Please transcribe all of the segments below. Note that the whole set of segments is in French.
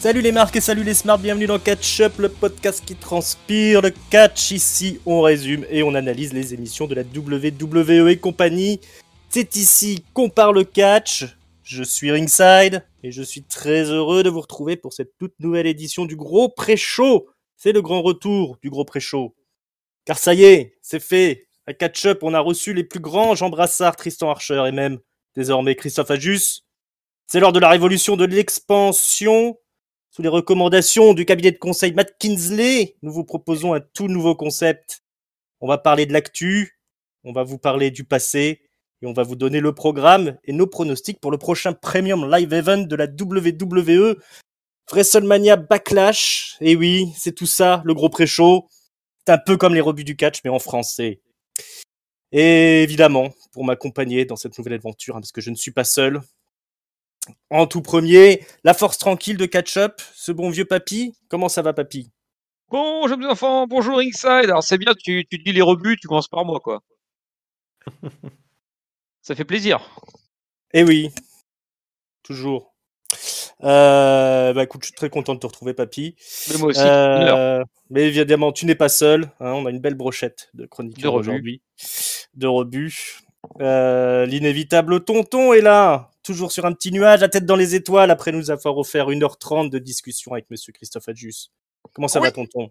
Salut les marques et salut les smarts, bienvenue dans Catch Up, le podcast qui transpire le catch. Ici, on résume et on analyse les émissions de la WWE et compagnie. C'est ici qu'on parle catch. Je suis Ringside et je suis très heureux de vous retrouver pour cette toute nouvelle édition du gros pré-show. C'est le grand retour du gros pré-show. Car ça y est, c'est fait. À Catch Up, on a reçu les plus grands Jean Brassard, Tristan Archer et même désormais Christophe Ajus. C'est lors de la révolution de l'expansion. Sous les recommandations du cabinet de conseil Matt Kinsley, nous vous proposons un tout nouveau concept. On va parler de l'actu, on va vous parler du passé, et on va vous donner le programme et nos pronostics pour le prochain Premium Live Event de la WWE, WrestleMania Backlash. Et oui, c'est tout ça, le gros pré-show. C'est un peu comme les rebuts du catch, mais en français. Et évidemment, pour m'accompagner dans cette nouvelle aventure, parce que je ne suis pas seul, en tout premier, la force tranquille de Catch Up, ce bon vieux papy. Comment ça va, papy? Bonjour mes enfants, bonjour Ringside. Alors c'est bien, tu dis les rebuts, tu commences par moi quoi. Ça fait plaisir. Eh oui, toujours. Écoute, je suis très content de te retrouver, papy. Mais moi aussi, mais évidemment, tu n'es pas seul. Hein, on a une belle brochette de chroniqueurs de rebuts. aujourd'hui, de rebuts. L'inévitable tonton est là, toujours sur un petit nuage, la tête dans les étoiles, après nous avoir offert 1h30 de discussion avec monsieur Christophe Adjus. Comment ça va, tonton?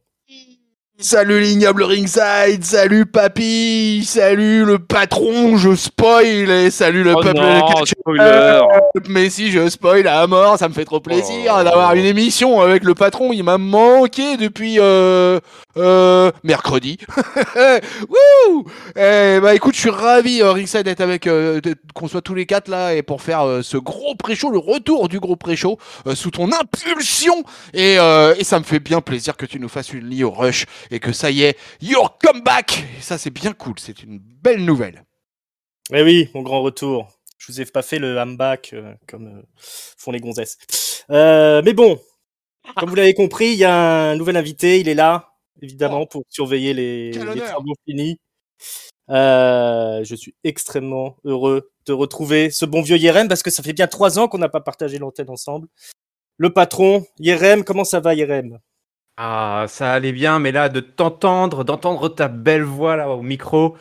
Salut l'ignoble Ringside, salut papy, salut le patron, je spoil, et salut le peuple de catch. Spoiler. Mais si je spoil à mort, ça me fait trop plaisir d'avoir une émission avec le patron, il m'a manqué depuis mercredi. Wouh. Écoute, je suis ravi Ringside d'être avec, qu'on soit tous les quatre là, et pour faire ce gros pré-show, le retour du gros pré-show, sous ton impulsion, et ça me fait bien plaisir que tu nous fasses une Lio Rush. Et que ça y est, your comeback. Et ça, c'est bien cool. C'est une belle nouvelle. Eh oui, mon grand retour. Je vous ai pas fait le comeback comme font les gonzesses. Mais bon, comme vous l'avez compris, il y a un nouvel invité. Il est là, évidemment, pour surveiller les travaux finis. Je suis extrêmement heureux de retrouver ce bon vieux Yerem parce que ça fait bien 3 ans qu'on n'a pas partagé l'antenne ensemble. Le patron, Yerem, comment ça va, Yerem? Ah, ça allait bien, mais là, d'entendre ta belle voix là au micro,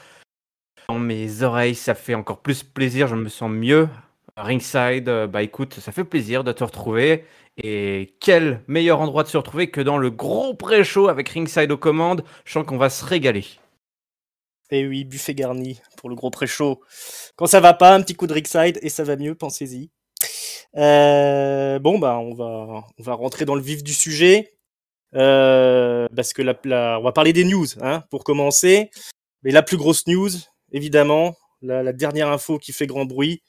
dans mes oreilles, ça fait encore plus plaisir, je me sens mieux. Ringside, écoute, ça fait plaisir de te retrouver. Et quel meilleur endroit de se retrouver que dans le gros pré-show avec Ringside aux commandes. Je sens qu'on va se régaler. Et oui, buffet garni pour le gros pré-show. Quand ça va pas, un petit coup de Ringside et ça va mieux, pensez-y. On va rentrer dans le vif du sujet. Parce que on va parler des news, hein, pour commencer. Mais la plus grosse news, évidemment, la dernière info qui fait grand bruit,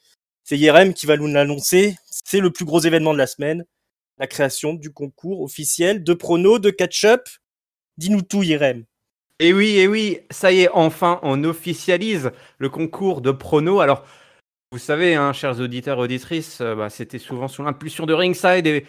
c'est Yerem qui va nous l'annoncer. C'est le plus gros événement de la semaine, la création du concours officiel de prono de catch-up. Dis-nous tout, Yerem. Et oui, ça y est, enfin, on officialise le concours de prono. Alors, vous savez, hein, chers auditeurs et auditrices, c'était souvent sous l'impulsion de Ringside et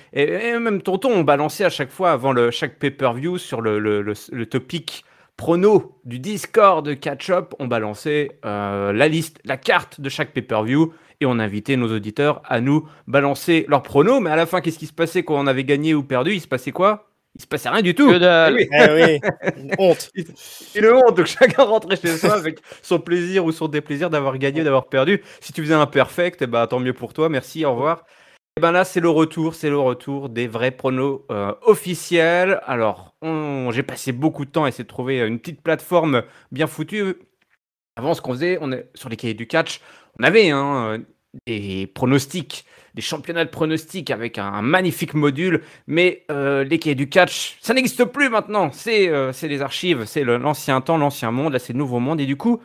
même tonton, on balançait à chaque fois avant chaque pay-per-view sur le topic prono du Discord de Catch-Up. On balançait la liste, la carte de chaque pay-per-view et on invitait nos auditeurs à nous balancer leurs pronos. Mais à la fin, qu'est-ce qui se passait quand on avait gagné ou perdu? Il se passait quoi? Il se passait rien du tout. Que dalle. Oui, une honte. Une honte, donc chacun rentrait chez soi avec son plaisir ou son déplaisir d'avoir gagné, d'avoir perdu. Si tu faisais un perfect, tant mieux pour toi, merci, au revoir. Et là c'est le retour des vrais pronos officiels. Alors, j'ai passé beaucoup de temps à essayer de trouver une petite plateforme bien foutue. Avant, ce qu'on faisait, on est sur les cahiers du catch, on avait des pronostics, des championnats de pronostics avec un magnifique module, mais les cahiers du catch, ça n'existe plus maintenant. C'est les archives, c'est l'ancien temps, l'ancien monde, là c'est le nouveau monde. Et du coup,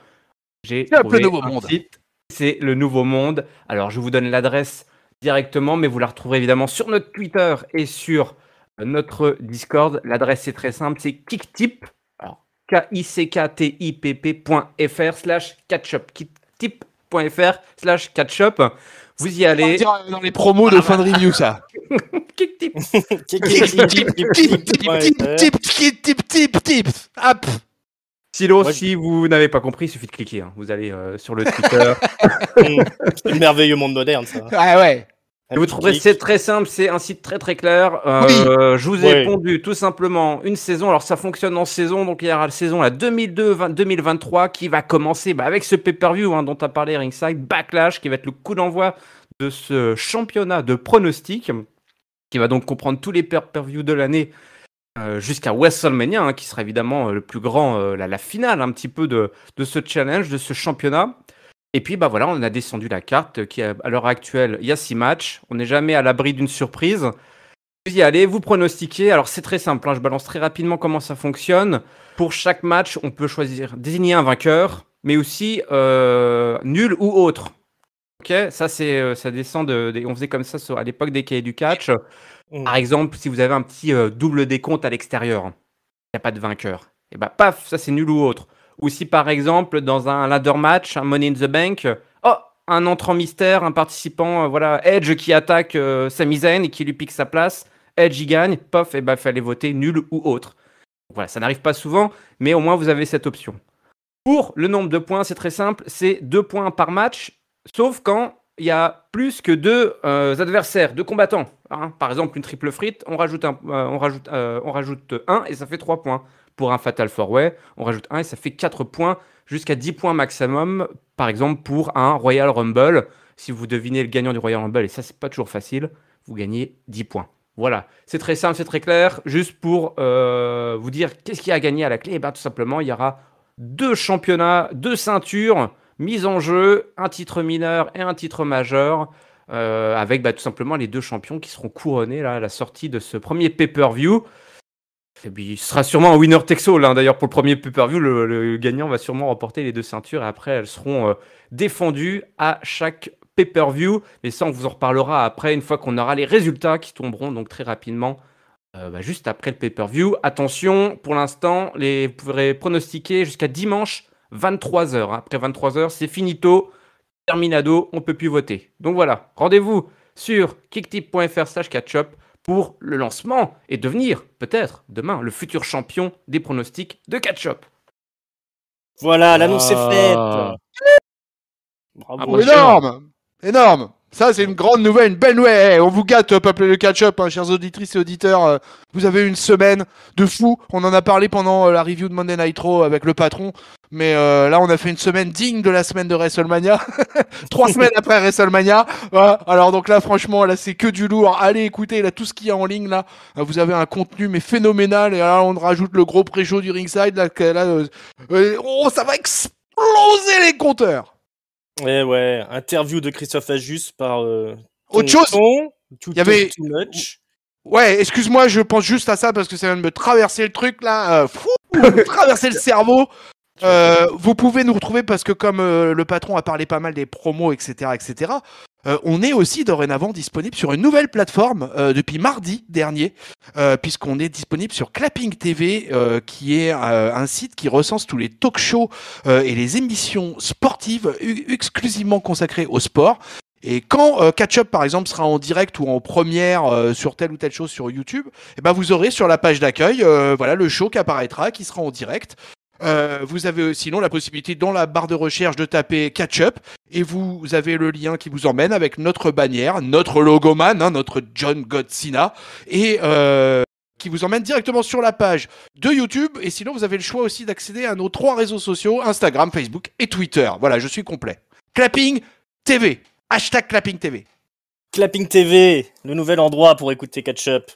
j'ai trouvé un site, c'est le nouveau monde. Alors, je vous donne l'adresse directement, mais vous la retrouverez évidemment sur notre Twitter et sur notre Discord. L'adresse est très simple, c'est Kicktip, alors kicktipp.fr/catchup, kicktipp.fr/catchup. Vous y allez. Dans les promos de fin de review, ça. Kicktip. Tip. Hop. Sinon, si vous n'avez pas compris, il suffit de cliquer. Hein. Vous allez sur le Twitter. C'est le merveilleux monde moderne, ça. Ah ouais. Et vous trouverez c'est très simple, c'est un site très très clair. Je vous ai pondu tout simplement une saison. Alors ça fonctionne en saison, donc il y aura la saison la 2022-2023 qui va commencer avec ce pay-per-view dont tu as parlé Ringside, Backlash, qui va être le coup d'envoi de ce championnat de pronostics, qui va donc comprendre tous les pay-per-views de l'année jusqu'à WrestleMania, qui sera évidemment le plus grand, la finale un petit peu de ce challenge, de ce championnat. Et puis, voilà, on a descendu la carte qui, à l'heure actuelle, il y a 6 matchs. On n'est jamais à l'abri d'une surprise. Vous y allez, vous pronostiquez. Alors, c'est très simple. Je balance très rapidement comment ça fonctionne. Pour chaque match, on peut désigner un vainqueur, mais aussi nul ou autre. Ok, ça, ça descend on faisait comme ça à l'époque des cahiers du catch. Par exemple, si vous avez un petit double décompte à l'extérieur, il n'y a pas de vainqueur. Et paf, ça, c'est nul ou autre. Ou si par exemple dans un ladder match, un Money in the Bank, un entrant mystère, un participant, Edge qui attaque Sami Zayn et qui lui pique sa place, Edge y gagne, pof, et fallait voter nul ou autre. Donc, voilà, ça n'arrive pas souvent, mais au moins vous avez cette option. Pour le nombre de points, c'est très simple, c'est 2 points par match, sauf quand il y a plus que 2 adversaires, 2 combattants. Par exemple, une triple frite, on rajoute 1 et ça fait 3 points. Pour un Fatal 4-Way, on rajoute 1 et ça fait 4 points, jusqu'à 10 points maximum. Par exemple, pour un Royal Rumble, si vous devinez le gagnant du Royal Rumble, et ça, c'est pas toujours facile, vous gagnez 10 points. Voilà, c'est très simple, c'est très clair. Juste pour vous dire qu'est-ce qu'il y a à gagner à la clé, tout simplement, il y aura 2 championnats, 2 ceintures mises en jeu, un titre mineur et un titre majeur, avec tout simplement les 2 champions qui seront couronnés là, à la sortie de ce premier pay-per-view. Et puis, ce sera sûrement un winner takes all. D'ailleurs, pour le premier pay-per-view, le gagnant va sûrement remporter les 2 ceintures. Et après, elles seront défendues à chaque pay-per-view. Mais ça, on vous en reparlera après, une fois qu'on aura les résultats qui tomberont donc très rapidement, juste après le pay-per-view. Attention, pour l'instant, vous pourrez pronostiquer jusqu'à dimanche 23h. Après 23h, c'est finito, terminado, on ne peut plus voter. Donc voilà, rendez-vous sur kicktip.fr/catchup pour le lancement et devenir, peut-être, demain, le futur champion des pronostics de Catch-Up. Voilà, l'annonce est faite. Bravo. Énorme. Énorme. Ça, c'est une grande nouvelle, une belle nouvelle. On vous gâte, peuple de Catch-Up, chers auditrices et auditeurs. Vous avez une semaine de fou. On en a parlé pendant la review de Monday Night Raw avec le patron. Mais là, on a fait une semaine digne de la semaine de WrestleMania. 3 semaines après WrestleMania. Voilà. Alors donc là, franchement, là, c'est que du lourd. Allez écouter là tout ce qu'il y a en ligne là. Vous avez un contenu mais phénoménal. Et là, on rajoute le gros pré-show du Ringside. Là, ça va exploser les compteurs. Ouais, interview de Christophe Ajus par autre chose. Il y avait too much. Ouais, excuse-moi, je pense juste à ça parce que ça vient de me traverser le truc là, traverser le cerveau. Vous pouvez nous retrouver parce que comme le patron a parlé pas mal des promos, etc., on est aussi dorénavant disponible sur une nouvelle plateforme depuis mardi dernier, puisqu'on est disponible sur Clapping TV, qui est un site qui recense tous les talk-shows et les émissions sportives exclusivement consacrées au sport. Et quand Catch-Up, par exemple, sera en direct ou en première sur telle ou telle chose sur YouTube, vous aurez sur la page d'accueil le show qui apparaîtra, qui sera en direct. Vous avez sinon la possibilité dans la barre de recherche de taper Catch-Up et vous avez le lien qui vous emmène avec notre bannière, notre logoman, notre John Godzina et qui vous emmène directement sur la page de YouTube. Et sinon vous avez le choix aussi d'accéder à nos 3 réseaux sociaux, Instagram, Facebook et Twitter. Voilà, je suis complet. Clapping TV, #Clapping TV. Clapping TV, le nouvel endroit pour écouter Catch-Up.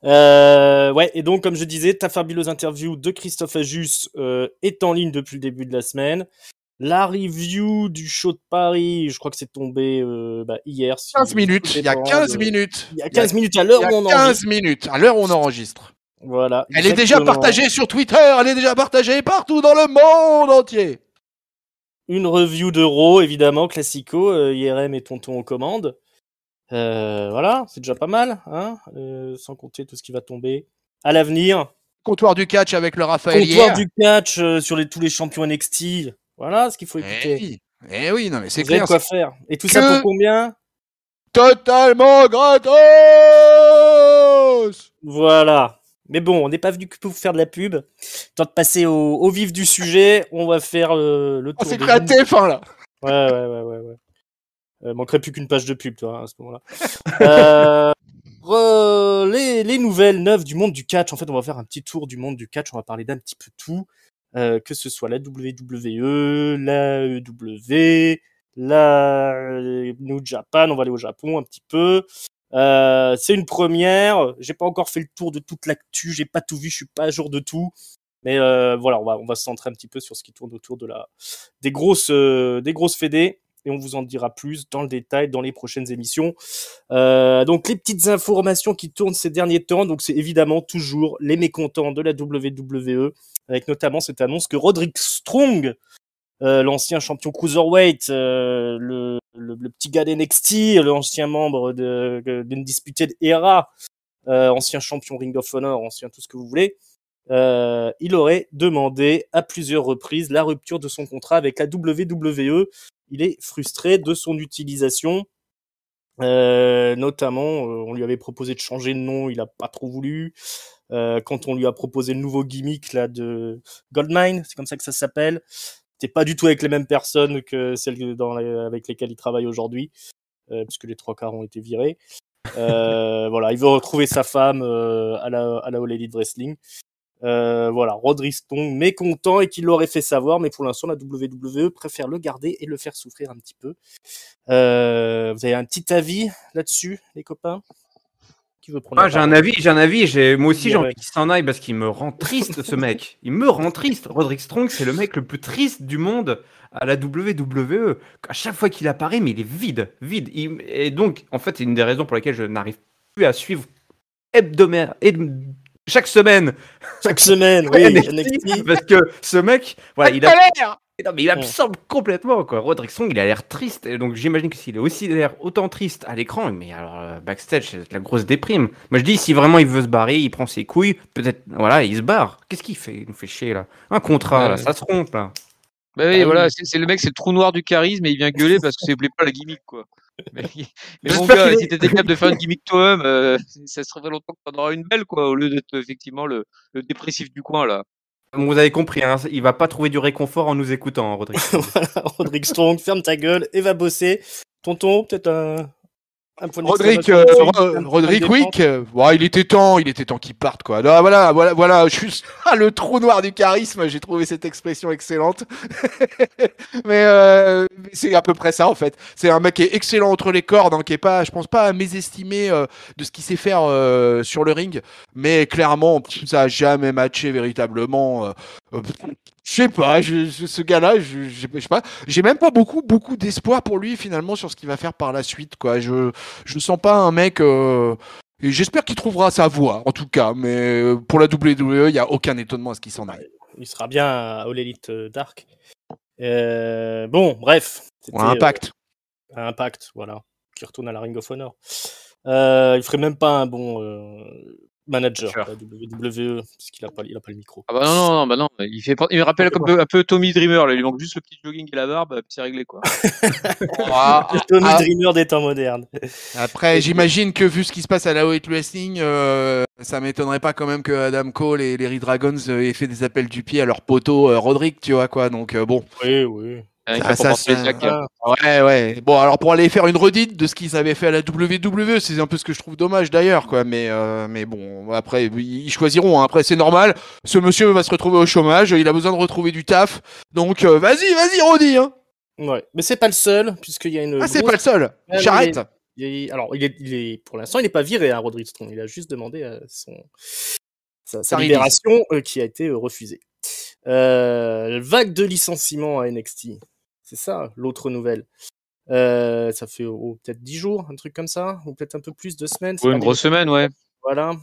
Et donc, comme je disais, ta fabuleuse interview de Christophe Ajus est en ligne depuis le début de la semaine. La review du show de Paris, je crois que c'est tombé hier. 15 minutes, il y a 15 minutes. Il y a 15 minutes à l'heure où on enregistre. 15 minutes à l'heure où on enregistre. Voilà. Elle est déjà partagée sur Twitter, elle est déjà partagée partout dans le monde entier. Une review de Raw, évidemment, classico, IRM et Tonton aux commandes. Voilà, c'est déjà pas mal, sans compter tout ce qui va tomber à l'avenir. Comptoir du catch avec le Raphaël. Comptoir du catch sur tous les champions NXT. Voilà ce qu'il faut écouter. Eh oui, non mais c'est clair. Vous avez quoi faire. Et tout ça pour combien? Totalement gratos. Voilà. Mais bon, on n'est pas venu que pour faire de la pub. Temps de passer au vif du sujet, on va faire le tour. C'est créatif, là. Ouais. Manquerait plus qu'une page de pub, toi, à ce moment-là. Les nouvelles neuves du monde du catch. En fait, on va faire un petit tour du monde du catch. On va parler d'un petit peu tout. Que ce soit la WWE, la EW, la New Japan. On va aller au Japon un petit peu. C'est une première. J'ai pas encore fait le tour de toute l'actu. J'ai pas tout vu. Je suis pas à jour de tout. Mais voilà, on va se centrer un petit peu sur ce qui tourne autour des grosses fédés. Et on vous en dira plus dans le détail dans les prochaines émissions. Donc les petites informations qui tournent ces derniers temps, donc c'est évidemment toujours les mécontents de la WWE, avec notamment cette annonce que Roderick Strong, l'ancien champion cruiserweight, le petit gars d'NXT, l'ancien membre d'Undisputed Era, ancien champion Ring of Honor, ancien tout ce que vous voulez, il aurait demandé à plusieurs reprises la rupture de son contrat avec la WWE. Il est frustré de son utilisation. Notamment, on lui avait proposé de changer de nom, il a pas trop voulu. Quand on lui a proposé le nouveau gimmick là de Goldmine, c'est comme ça que ça s'appelle, c'était pas du tout avec les mêmes personnes que celles avec lesquelles il travaille aujourd'hui, puisque les 3/4 ont été virés. Voilà, il veut retrouver sa femme à la All Elite Wrestling. Voilà, Roderick Strong mécontent et qu'il l'aurait fait savoir, mais pour l'instant la WWE préfère le garder et le faire souffrir un petit peu. Vous avez un petit avis là-dessus, les copains? Qui veut prendre la J'ai un parole? avis. Moi aussi, j'ai Ouais. envie qu'il s'en aille parce qu'il me rend triste, ce mec. Il me rend triste. Roderick Strong, c'est le mec le plus triste du monde à la WWE. À chaque fois qu'il apparaît, mais il est vide. Et donc, en fait, c'est une des raisons pour lesquelles je n'arrive plus à suivre chaque semaine. Chaque semaine, oui, NXT, parce que ce mec, voilà, il absorbe complètement, quoi. Roderick Strong, il a l'air triste, et donc j'imagine que s'il est aussi l'air autant triste à l'écran, mais alors backstage, c'est la grosse déprime. Moi je dis, si vraiment il veut se barrer, il prend ses couilles, peut-être, voilà, il se barre. Qu'est-ce qu'il fait? Il nous fait chier là. Un contrat, là, ça se rompt là. Bah oui, voilà, c'est le mec, c'est le trou noir du charisme et il vient gueuler parce que ça lui plaît pas la gimmick, quoi. Mais, mais mon J'espère gars, qu'il si t'étais capable de faire une gimmick toi-même, ça serait longtemps que t'en auras une belle, quoi, au lieu d'être effectivement le dépressif du coin, là. Bon, vous avez compris, hein, il va pas trouver du réconfort en nous écoutant, hein, Roderick Strong. Roderick Strong, ferme ta gueule et va bosser. Tonton, peut-être un point Roderick, d'exclamation dessus, un Roderick point de défense. Wick, ouais, il était temps qu'il parte quoi. Là, voilà, je suis le trou noir du charisme. J'ai trouvé cette expression excellente. Mais c'est à peu près ça en fait. C'est un mec qui est excellent entre les cordes, hein, qui est pas, je pense pas à mésestimer de ce qu'il sait faire sur le ring, mais clairement ça a jamais matché véritablement. Je sais pas, ce gars-là, je sais pas, j'ai même pas beaucoup d'espoir pour lui finalement sur ce qu'il va faire par la suite quoi. Je sens pas un mec. Et j'espère qu'il trouvera sa voie, en tout cas. Mais pour la WWE, il n'y a aucun étonnement à ce qu'il s'en aille. Il sera bien à All Elite Dark. Bon, bref. Ou à Impact. Impact, voilà. Qui retourne à la Ring of Honor. Il ferait même pas un bon manager à la WWE, puisqu'il a pas le micro. Ah bah non, il me rappelle un peu Tommy Dreamer, là, il lui manque juste le petit jogging et la barbe, puis c'est réglé, quoi. Le Tommy Dreamer des temps modernes. Après, j'imagine que vu ce qui se passe à la All Elite Wrestling, ça m'étonnerait pas quand même que Adam Cole et les Red Dragons aient fait des appels du pied à leur poteau Roderick, tu vois quoi. Donc bon. Oui. Ouais. Bon, alors pour aller faire une redite de ce qu'ils avaient fait à la WWE, c'est un peu ce que je trouve dommage d'ailleurs, quoi. Mais bon, après ils choisiront. Hein. Après c'est normal. Ce monsieur va se retrouver au chômage. Il a besoin de retrouver du taf. Donc vas-y, Roddy. Hein. Ouais, mais c'est pas le seul, puisqu'il y a une. C'est pas le seul. J'arrête. Alors il est pour l'instant il n'est pas viré à Roderick Strong. Il a juste demandé sa libération qui a été refusée. Vague de licenciements à NXT. C'est ça, l'autre nouvelle. Ça fait peut-être 10 jours, un truc comme ça, ou peut-être un peu plus, 2 semaines. Ouais, une grosse semaine, ouais. Voilà.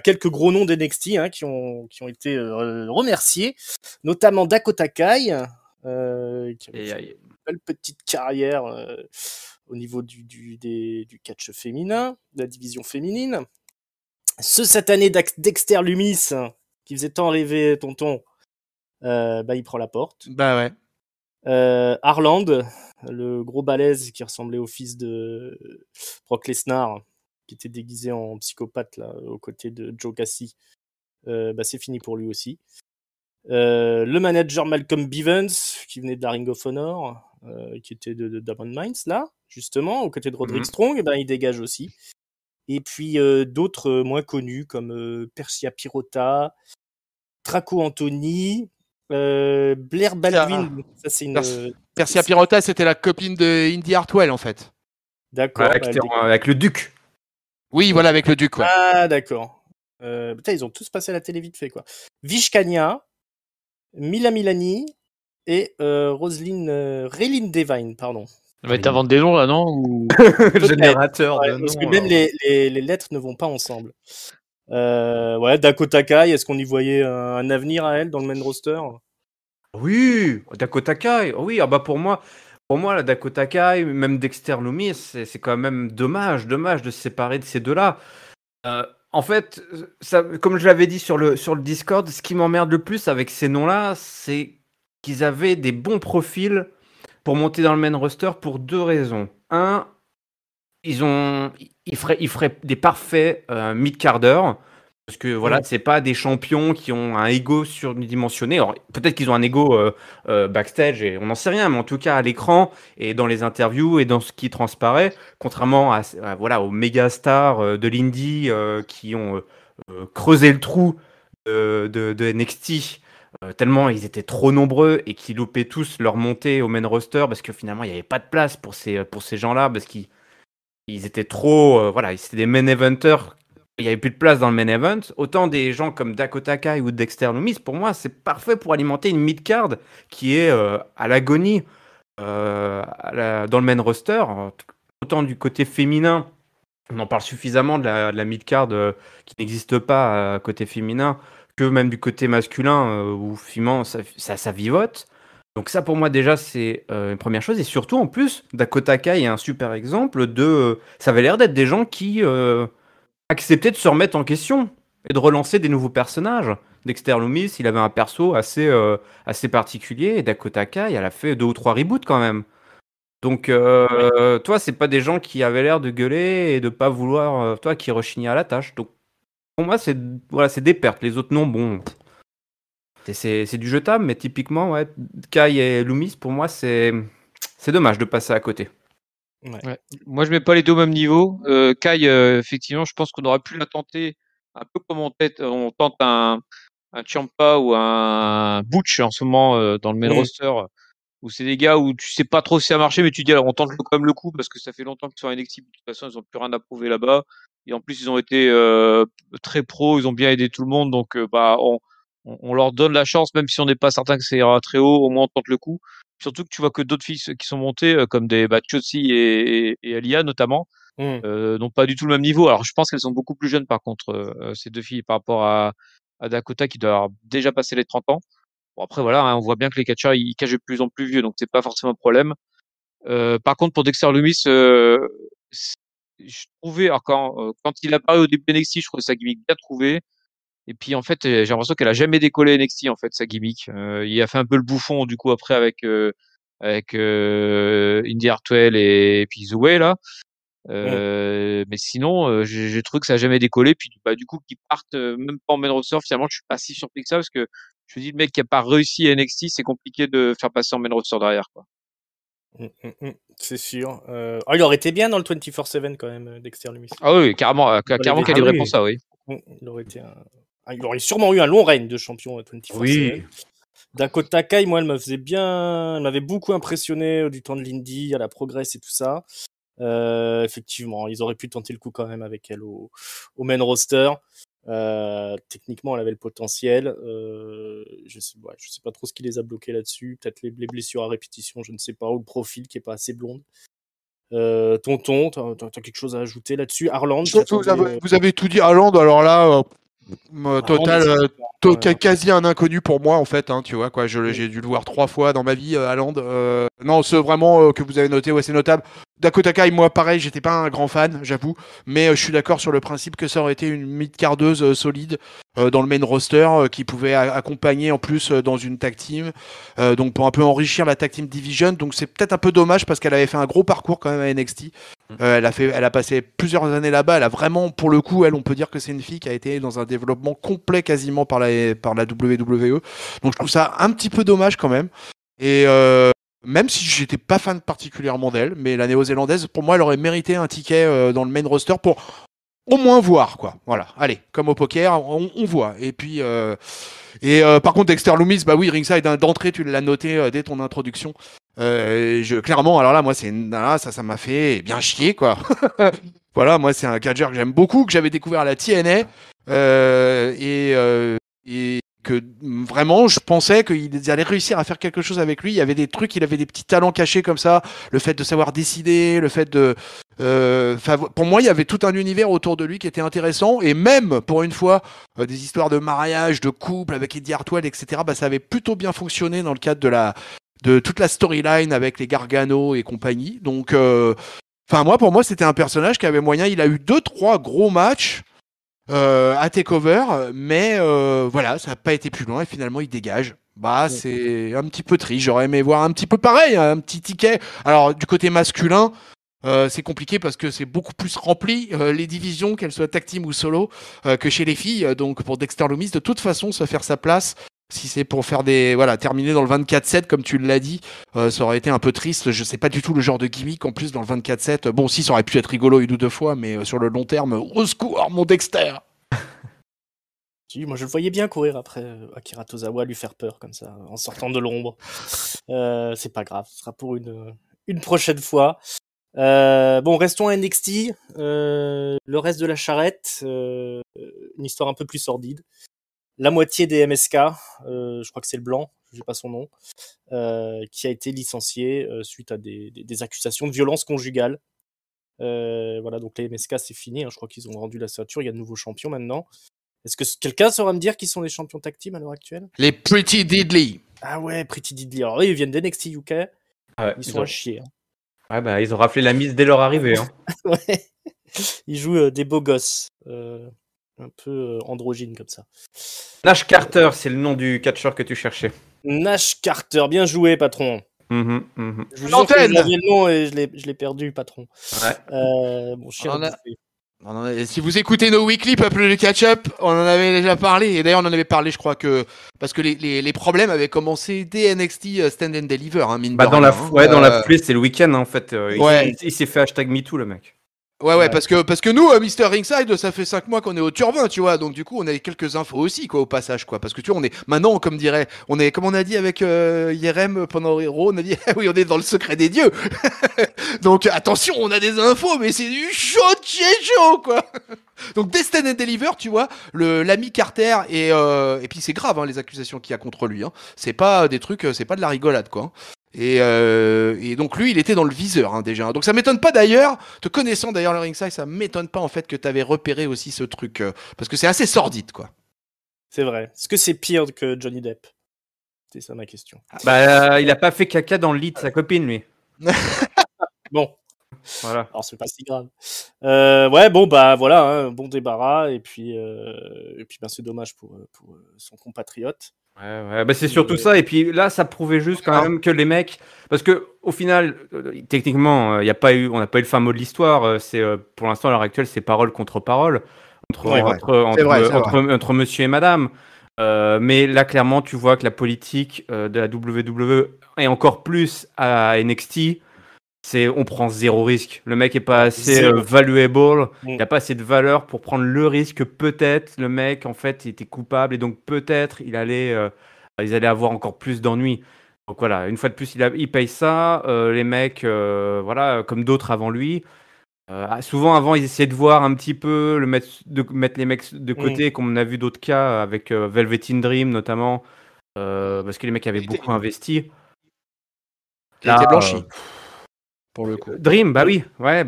Quelques gros noms d'NXT qui ont été remerciés, notamment Dakota Kai, qui avait fait une belle petite carrière au niveau du catch féminin, de la division féminine. Ce satané Dexter Lumis, qui faisait tant rêver tonton, il prend la porte. Bah ouais. Harland, le gros balèze qui ressemblait au fils de Brock Lesnar, qui était déguisé en psychopathe là, aux côtés de Joe Cassie, c'est fini pour lui aussi. Le manager Malcolm Bivens, qui venait de la Ring of Honor, qui était de Diamond Mines, là, justement, aux côtés de Roderick Mhm. Strong, il dégage aussi. Et puis d'autres moins connus, comme Persia Pirota, Draco Anthony, Blair Baldwin. Ça, c'est une. Persia Pirota, c'était la copine de Indy Hartwell, en fait. D'accord. Avec le Duc. Oui, voilà, avec le Duc, ouais. Ah, d'accord. Putain, ils ont tous passé à la télé vite fait, quoi. Vishkania, Mila Milani et Raylene Devine, pardon. On va t'inventer des noms là, non Ou... Le générateur Ouais, de parce que noms, même les lettres ne vont pas ensemble. Ouais, Dakota Kai, est-ce qu'on y voyait un avenir à elle dans le main roster? Oui, Dakota Kai. Oui, pour moi, la Dakota Kai, même Dexter Lumis, c'est quand même dommage de se séparer de ces deux-là. En fait, comme je l'avais dit sur le Discord, ce qui m'emmerde le plus avec ces noms-là, c'est qu'ils avaient des bons profils pour monter dans le main roster pour deux raisons. Un, ils feraient des parfaits mid-carders. Parce que voilà, c'est pas des champions qui ont un ego surdimensionné. Alors peut-être qu'ils ont un ego backstage et on n'en sait rien, mais en tout cas à l'écran et dans les interviews et dans ce qui transparaît, contrairement aux méga stars de l'indie qui ont creusé le trou de NXT tellement ils étaient trop nombreux et qui loupaient tous leur montée au main roster parce que finalement il n'y avait pas de place pour ces gens-là parce qu'ils étaient trop c'était des main eventers. Il n'y avait plus de place dans le main event. Autant des gens comme Dakota Kai ou Dexter Lumis, pour moi, c'est parfait pour alimenter une mid-card qui est à l'agonie dans le main roster. Autant du côté féminin, on en parle suffisamment de la mid-card qui n'existe pas côté féminin, que même du côté masculin où finalement ça vivote. Donc ça, pour moi, déjà, c'est une première chose. Et surtout, en plus, Dakota Kai est un super exemple de... ça avait l'air d'être des gens qui... accepter de se remettre en question et de relancer des nouveaux personnages. Dexter Lumis, il avait un perso assez particulier et Dakota Kai, elle a fait 2 ou 3 reboots quand même. Donc, toi, c'est pas des gens qui avaient l'air de gueuler et de pas vouloir, qui rechignaient à la tâche. Donc, pour moi, c'est des pertes. Les autres noms, bon, c'est du jetable, mais typiquement, ouais, Kai et Lumis, pour moi, c'est dommage de passer à côté. Ouais. Moi, je mets pas les deux au même niveau. Kai, effectivement, je pense qu'on aurait pu la tenter un peu comme on tente un Ciampa ou un Butch en ce moment dans le main roster, où c'est des gars où tu sais pas trop si ça a marché, mais tu dis alors on tente quand même le coup parce que ça fait longtemps qu'ils sont à NXT. De toute façon, ils ont plus rien à prouver là-bas. Et en plus, ils ont été très pros, ils ont bien aidé tout le monde, donc on leur donne la chance, même si on n'est pas certain que ça ira très haut, au moins on tente le coup. Surtout que tu vois que d'autres filles qui sont montées, comme des Chelsea et Alia notamment, n'ont pas du tout le même niveau. Alors je pense qu'elles sont beaucoup plus jeunes par contre, ces deux filles, par rapport à Dakota qui doit avoir déjà passé les 30 ans. Bon après voilà, hein, on voit bien que les catcheurs ils cachent de plus en plus vieux, donc c'est pas forcément un problème. Par contre pour Dexter Lumis, je trouvais, alors quand il a apparu au début de NXT, je trouvais sa gimmick bien trouvée. Et puis en fait, j'ai l'impression qu'elle a jamais décollé NXT en fait sa gimmick. Il a fait un peu le bouffon du coup après avec Indy Hartwell et puis The Way là. Mais sinon, j'ai trouvé que ça a jamais décollé. Puis du coup, qu'ils partent même pas en main roster, finalement, je suis pas si surpris que ça parce que je me dis le mec qui a pas réussi à NXT, c'est compliqué de faire passer en main roster derrière quoi. C'est sûr. Il aurait été bien dans le 24/7 quand même, Dexter Lumis. Ah oui, carrément calibré pour ça, oui. Il aurait sûrement eu un long règne de champion 24/7. Oui. Dakota Kai, moi, elle m'avait beaucoup impressionné du temps de l'Indie, à la Progress et tout ça. Effectivement, ils auraient pu tenter le coup quand même avec elle au main roster. Techniquement, elle avait le potentiel. Je sais pas trop ce qui les a bloqués là-dessus. Peut-être les blessures à répétition, je ne sais pas, ou le profil qui est pas assez blonde. Tonton, t'as quelque chose à ajouter là-dessus? Arland, Vous avez tout dit. Arland, alors là, quasi un inconnu pour moi en fait, hein, tu vois quoi. J'ai dû le voir 3 fois dans ma vie, Arland. Non, c'est vraiment que vous avez noté, ouais, c'est notable. Dakota Kai, moi pareil, j'étais pas un grand fan, j'avoue, mais je suis d'accord sur le principe que ça aurait été une mid-cardeuse solide dans le main roster qui pouvait accompagner en plus dans une tag team, donc pour un peu enrichir la tag team division. Donc c'est peut-être un peu dommage parce qu'elle avait fait un gros parcours quand même à NXT. Elle a passé plusieurs années là-bas. Elle a vraiment, pour le coup, on peut dire que c'est une fille qui a été dans un développement complet quasiment par la WWE. Donc je trouve ça un petit peu dommage quand même. Et même si j'étais pas fan particulièrement d'elle, mais la néo-zélandaise, pour moi, elle aurait mérité un ticket dans le main roster pour au moins voir, quoi. Voilà, allez, comme au poker, on voit. Et puis, par contre, Dexter Lumis, bah oui, ringside d'entrée, tu l'as noté dès ton introduction. Clairement, alors là, moi, ça m'a fait bien chier, quoi. Voilà, moi, c'est un catcher que j'aime beaucoup, que j'avais découvert à la TNA, et que vraiment, je pensais qu'ils allaient réussir à faire quelque chose avec lui. Il y avait des trucs, il avait des petits talents cachés comme ça, le fait de savoir décider, le fait de... pour moi, il y avait tout un univers autour de lui qui était intéressant, et même, pour une fois, des histoires de mariage, de couple avec Eddie Hartwell, etc., bah, ça avait plutôt bien fonctionné dans le cadre de toute la storyline avec les Gargano et compagnie. Donc, pour moi, c'était un personnage qui avait moyen. Il a eu 2-3 gros matchs à TakeOver, mais voilà, ça n'a pas été plus loin et finalement il dégage. Bah, c'est un petit peu triste. J'aurais aimé voir un petit peu pareil, un petit ticket. Alors, du côté masculin, c'est compliqué parce que c'est beaucoup plus rempli, les divisions, qu'elles soient tag team ou solo, que chez les filles. Donc, pour Dexter Lumis, de toute façon, se faire sa place, si c'est pour faire terminer dans le 24-7, comme tu l'as dit, ça aurait été un peu triste. Je sais pas du tout le genre de gimmick en plus dans le 24-7. Bon, si, ça aurait pu être rigolo une ou deux fois, mais sur le long terme, au secours, mon Dexter! Si, moi je le voyais bien courir après Akira Tozawa, lui faire peur comme ça, en sortant de l'ombre. C'est pas grave, ce sera pour une prochaine fois. Bon, restons à NXT. Le reste de la charrette, une histoire un peu plus sordide. La moitié des MSK, je crois que c'est le blanc, je sais pas son nom, qui a été licencié suite à des accusations de violence conjugale. Voilà, donc les MSK c'est fini, hein, je crois qu'ils ont rendu la ceinture, il y a de nouveaux champions maintenant. Est-ce que quelqu'un saura me dire qui sont les champions tag team à l'heure actuelle? Les Pretty Deadly. Ah ouais, Pretty Deadly. Alors eux, ils viennent d'NXT UK, Ouais, ils sont à chier. Hein. Ouais, bah, ils ont raflé la mise dès leur arrivée. Hein. Ouais. Ils jouent des beaux gosses. Un peu androgynes comme ça. Nash Carter, c'est le nom du catcheur que tu cherchais. Nash Carter, bien joué, patron. Mhm. Je vous jure que j'avais le nom et je l'ai perdu, patron. Ouais. Mon cher. Si vous écoutez nos weekly Peuple de Catch-up, on en avait déjà parlé. Et d'ailleurs, on en avait parlé, je crois que parce que les problèmes avaient commencé dès NXT Stand and Deliver, hein, mine de Dans rien, dans la foulée, c'est le week-end en fait. Ouais. Il s'est fait hashtag MeToo le mec. Ouais, parce que nous, Mr. Ringside, ça fait 5 mois qu'on est au turbin, tu vois, donc du coup, on a quelques infos aussi, quoi, au passage, quoi, parce que tu vois, on est, maintenant, comme on a dit avec Yerem pendant Hero, on a dit, oui, on est dans le secret des dieux. Donc, attention, on a des infos, mais c'est du chaud de chez chaud, quoi. Donc, Destin and Deliver, tu vois, l'ami Carter, et puis c'est grave, hein, les accusations qu'il y a contre lui, hein. C'est pas des trucs, c'est pas de la rigolade, quoi. Et donc lui, il était dans le viseur, hein, déjà. Donc ça m'étonne pas d'ailleurs, te connaissant d'ailleurs le ringside, ça m'étonne pas en fait que t'avais repéré aussi ce truc, parce que c'est assez sordide, quoi. C'est vrai. Est-ce que c'est pire que Johnny Depp? C'est ça ma question. Bah, il a pas fait caca dans le lit de sa copine, lui. Bon. Voilà. Alors c'est pas si grave. Ouais, bon bah voilà, hein, bon débarras et puis ben, c'est dommage pour son compatriote. Ouais, bah c'est surtout ça. Et puis là, ça prouvait juste quand même que les mecs, parce que au final, techniquement, on n'a pas eu le fin mot de l'histoire. C'est pour l'instant à l'heure actuelle, c'est parole contre parole entre monsieur et madame. Mais là, clairement, tu vois que la politique de la WWE et encore plus à NXT, on prend zéro risque. Le mec est pas assez valuable. Il n'a pas assez de valeur pour prendre le risque que peut-être le mec, en fait, il était coupable et donc peut-être ils allaient avoir encore plus d'ennuis. Donc voilà, une fois de plus, il paye ça. Les mecs, voilà, comme d'autres avant lui. Souvent, avant, ils essayaient de voir un petit peu, mettre les mecs de côté, comme on a vu d'autres cas avec Velveteen Dream notamment, parce que les mecs avaient beaucoup investi. Il a été blanchi. Pour le coup. Dream, bah oui, ouais.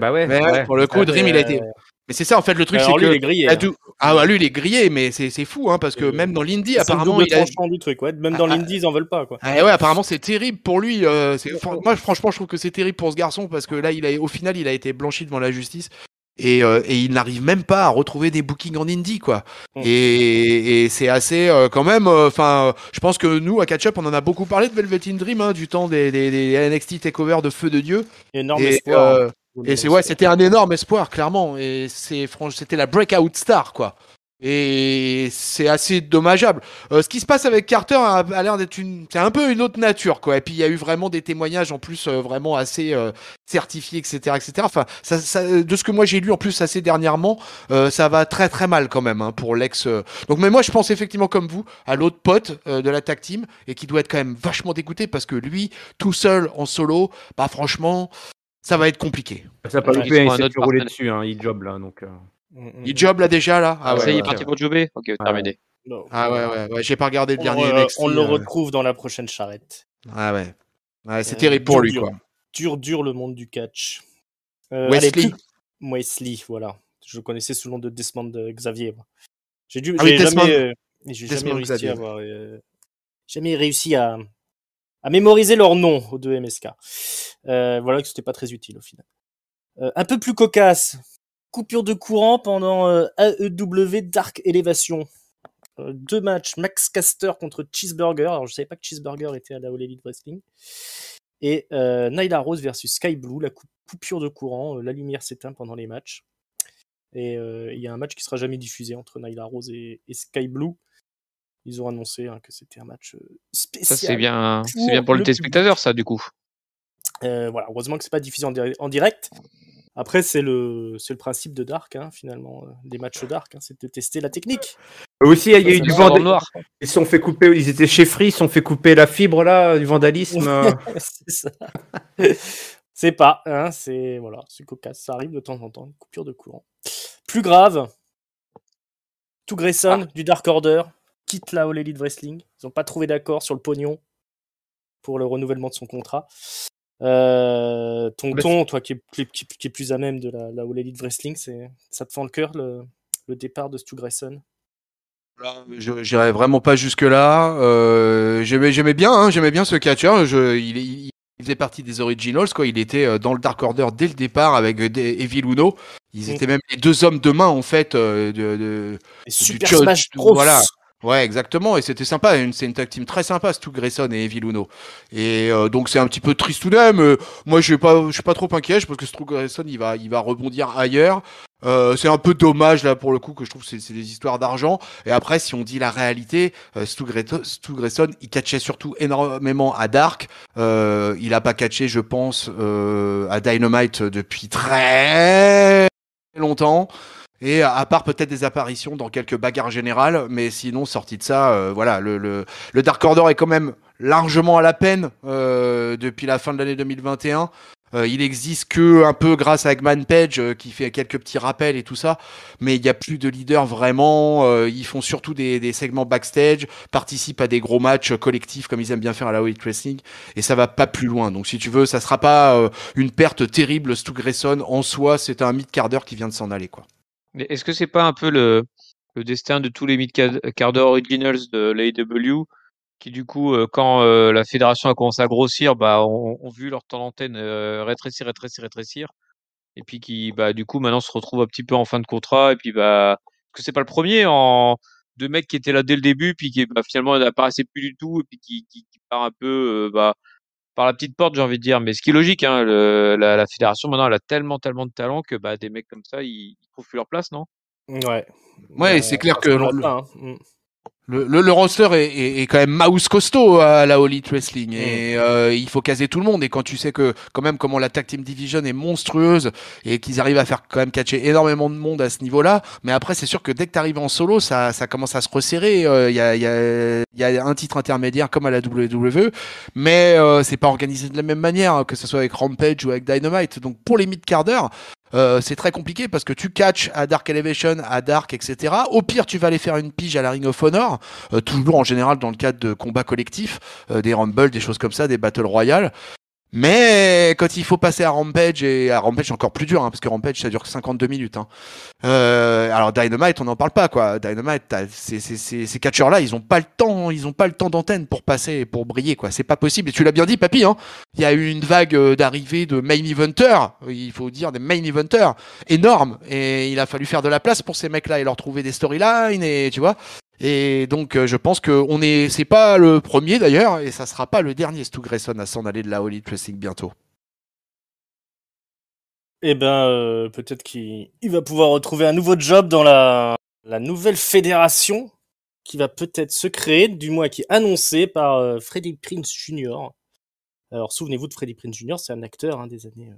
Pour le coup, Dream, il a été. Mais c'est ça en fait le truc, c'est que lui, il est grillé. Lui il est grillé, mais c'est fou, hein, parce que même dans l'indie, apparemment, il a du truc, ouais. Même dans l'indie, ils en veulent pas, quoi. Ouais, apparemment, c'est terrible pour lui. Moi, franchement, je trouve que c'est terrible pour ce garçon parce que là, au final, il a été blanchi devant la justice. Et il n'arrive même pas à retrouver des bookings en indie, quoi. Et c'est assez quand même. Je pense que nous à Catch Up, on en a beaucoup parlé de Velveteen Dream, hein, du temps des NXT Takeover de Feu de Dieu. Énorme espoir. Et c'était un énorme espoir, clairement. Et c'était la breakout star, quoi. Et c'est assez dommageable. Ce qui se passe avec Carter a l'air d'être c'est un peu une autre nature, quoi. Et puis il y a eu vraiment des témoignages en plus vraiment assez certifiés, etc., etc. Enfin, de ce que moi j'ai lu en plus assez dernièrement, ça va très très mal quand même pour l'ex. Donc, mais moi je pense effectivement comme vous à l'autre pote de la tag team et qui doit être quand même vachement dégoûté parce que lui, tout seul en solo, bah franchement, ça va être compliqué. Ça n'a pas Ouais, loupé, ils il sont un s'est autre fait rouler partenaire. dessus, il job là. Donc, Il job là déjà là. Ah Ça y est, il est ouais. parti pour jobber. Ok, terminé. Donc, Ah ouais. J'ai pas regardé le on, dernier le- NXT. on le retrouve dans la prochaine charrette. Ah ouais. Ouais, c'est terrible pour lui, quoi. Dur le monde du catch. Wesley. Wesley, voilà. Je le connaissais sous le nom de Desmond Xavier. Moi. J'ai Ah oui, jamais Desmond réussi Xavier. jamais réussi à mémoriser leur nom aux deux MSK. Voilà que c'était pas très utile au final. Un peu plus cocasse. Coupure de courant pendant AEW Dark Elevation. 2 matchs, Max Caster contre Cheeseburger. Alors je savais pas que Cheeseburger était à la All Elite Wrestling. Et Nyla Rose versus Sky Blue, la coupure de courant, la lumière s'éteint pendant les matchs. Et il y a un match qui sera jamais diffusé entre Nyla Rose et Sky Blue. Ils ont annoncé que c'était un match spécial. Ça, c'est bien pour le téléspectateur, ça, du coup. Voilà, heureusement que c'est pas diffusé en direct. Après, c'est le principe de Dark, finalement, des matchs Dark, c'est de tester la technique. Aussi, il y a eu du Dans le vandalisme. noir. Ils se sont fait couper, ils étaient chez Free, ils se sont fait couper la fibre là, du vandalisme. C'est ça. C'est pas, c'est cocasse, ça arrive de temps en temps, une coupure de courant. Plus grave, Stu Grayson du Dark Order quitte la All Elite Wrestling. Ils n'ont pas trouvé d'accord sur le pognon pour le renouvellement de son contrat. Tonton, toi qui est plus à même de la All Elite Wrestling, ça te fend le cœur le départ de Stu Grayson? Je j'irais vraiment pas jusque là. J'aimais bien ce catcheur. Il faisait partie des originals, quoi. Il était dans le Dark Order dès le départ avec Evil Uno. Ils étaient même les deux hommes de main en fait Et Super du Smash Bros. Voilà. Ouais, exactement. Et c'était sympa. C'est une tag team très sympa, Stu Grayson et Evil Uno. Et donc c'est un petit peu triste tout de même. Moi, je suis pas trop inquiet. Je pense que Stu Grayson, il va rebondir ailleurs. C'est un peu dommage là pour le coup que je trouve que c'est des histoires d'argent. Et après, si on dit la réalité, Stu Grayson, il catchait surtout énormément à Dark. Il a pas catché, je pense, à Dynamite depuis très longtemps. Et à part peut-être des apparitions dans quelques bagarres générales, mais sinon sorti de ça, voilà, le Dark Order est quand même largement à la peine depuis la fin de l'année 2021. Il existe que un peu grâce à Eggman Page qui fait quelques petits rappels et tout ça, mais il n'y a plus de leader vraiment. Ils font surtout des segments backstage, participent à des gros matchs collectifs comme ils aiment bien faire à la All Elite Wrestling, et ça va pas plus loin. Donc si tu veux, ça sera pas une perte terrible. Stu Grayson en soi, c'est un mid-carder qui vient de s'en aller, quoi. Mais est-ce que c'est pas un peu le destin de tous les mid-carder originals de l'AEW qui, du coup, quand la fédération a commencé à grossir, ont vu leur temps d'antenne rétrécir. Et puis qui, du coup, maintenant se retrouvent un petit peu en fin de contrat. Et puis, parce que c'est pas le premier de mecs qui étaient là dès le début, puis qui finalement n'apparaissaient plus du tout, et puis qui part un peu par la petite porte, j'ai envie de dire. Mais ce qui est logique, la fédération, maintenant, elle a tellement de talent que des mecs comme ça, ils trouvent plus leur place, non? Ouais. Ouais, c'est clair que le le roster est quand même mouse costaud à la All Elite Wrestling et il faut caser tout le monde. Et quand tu sais que quand même comment la Tag Team Division est monstrueuse et qu'ils arrivent à faire quand même catcher énormément de monde à ce niveau-là, mais après c'est sûr que dès que tu arrives en solo, ça commence à se resserrer. Il y a un titre intermédiaire comme à la WWE, mais c'est pas organisé de la même manière que ce soit avec Rampage ou avec Dynamite. Donc pour les mid-carders, c'est très compliqué parce que tu catches à Dark Elevation, à Dark, etc. Au pire, tu vas aller faire une pige à la Ring of Honor, toujours en général dans le cadre de combats collectifs, des Rumble, des choses comme ça, des Battle Royale. Mais quand il faut passer à Rampage, et à Rampage c'est encore plus dur, parce que Rampage ça dure 52 minutes. Alors Dynamite, on n'en parle pas, quoi. Dynamite, ces catcheurs-là, ils ont pas le temps d'antenne pour passer et pour briller, quoi. C'est pas possible. Et tu l'as bien dit, papy, il y a eu une vague d'arrivée de main eventers, il faut dire des main eventers énormes, et il a fallu faire de la place pour ces mecs-là et leur trouver des storylines, et tu vois. Et donc je pense que c'est pas le premier d'ailleurs, et ça sera pas le dernier Stu Grayson à s'en aller de la All Elite Wrestling bientôt. Eh ben, peut-être qu'il va pouvoir retrouver un nouveau job dans la la nouvelle fédération qui va peut-être se créer, du moins qui est annoncée par Freddie Prinze Jr. Alors souvenez-vous de Freddie Prinze Jr., c'est un acteur des années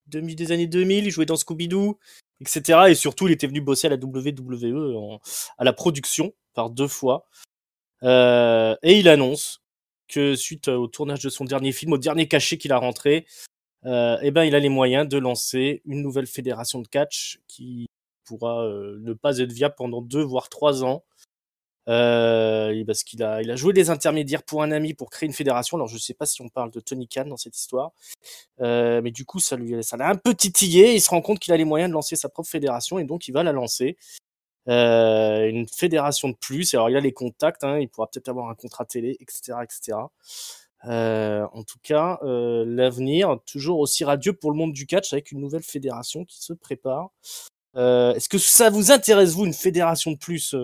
2000, il jouait dans Scooby-Doo, etc. Et surtout, il était venu bosser à la WWE à la production par 2 fois. Et il annonce que suite au tournage de son dernier film, au dernier cachet qu'il a rentré, il a les moyens de lancer une nouvelle fédération de catch qui pourra ne pas être viable pendant 2 voire 3 ans. Parce qu'il a joué des intermédiaires pour un ami pour créer une fédération. Alors je sais pas si on parle de Tony Khan dans cette histoire, mais du coup ça l'a un peu titillé. Il se rend compte qu'il a les moyens de lancer sa propre fédération et donc il va la lancer. Une fédération de plus. Alors il a les contacts, il pourra peut-être avoir un contrat télé, etc., etc. En tout cas, l'avenir toujours aussi radieux pour le monde du catch avec une nouvelle fédération qui se prépare. Est-ce que ça vous intéresse, vous, une fédération de plus,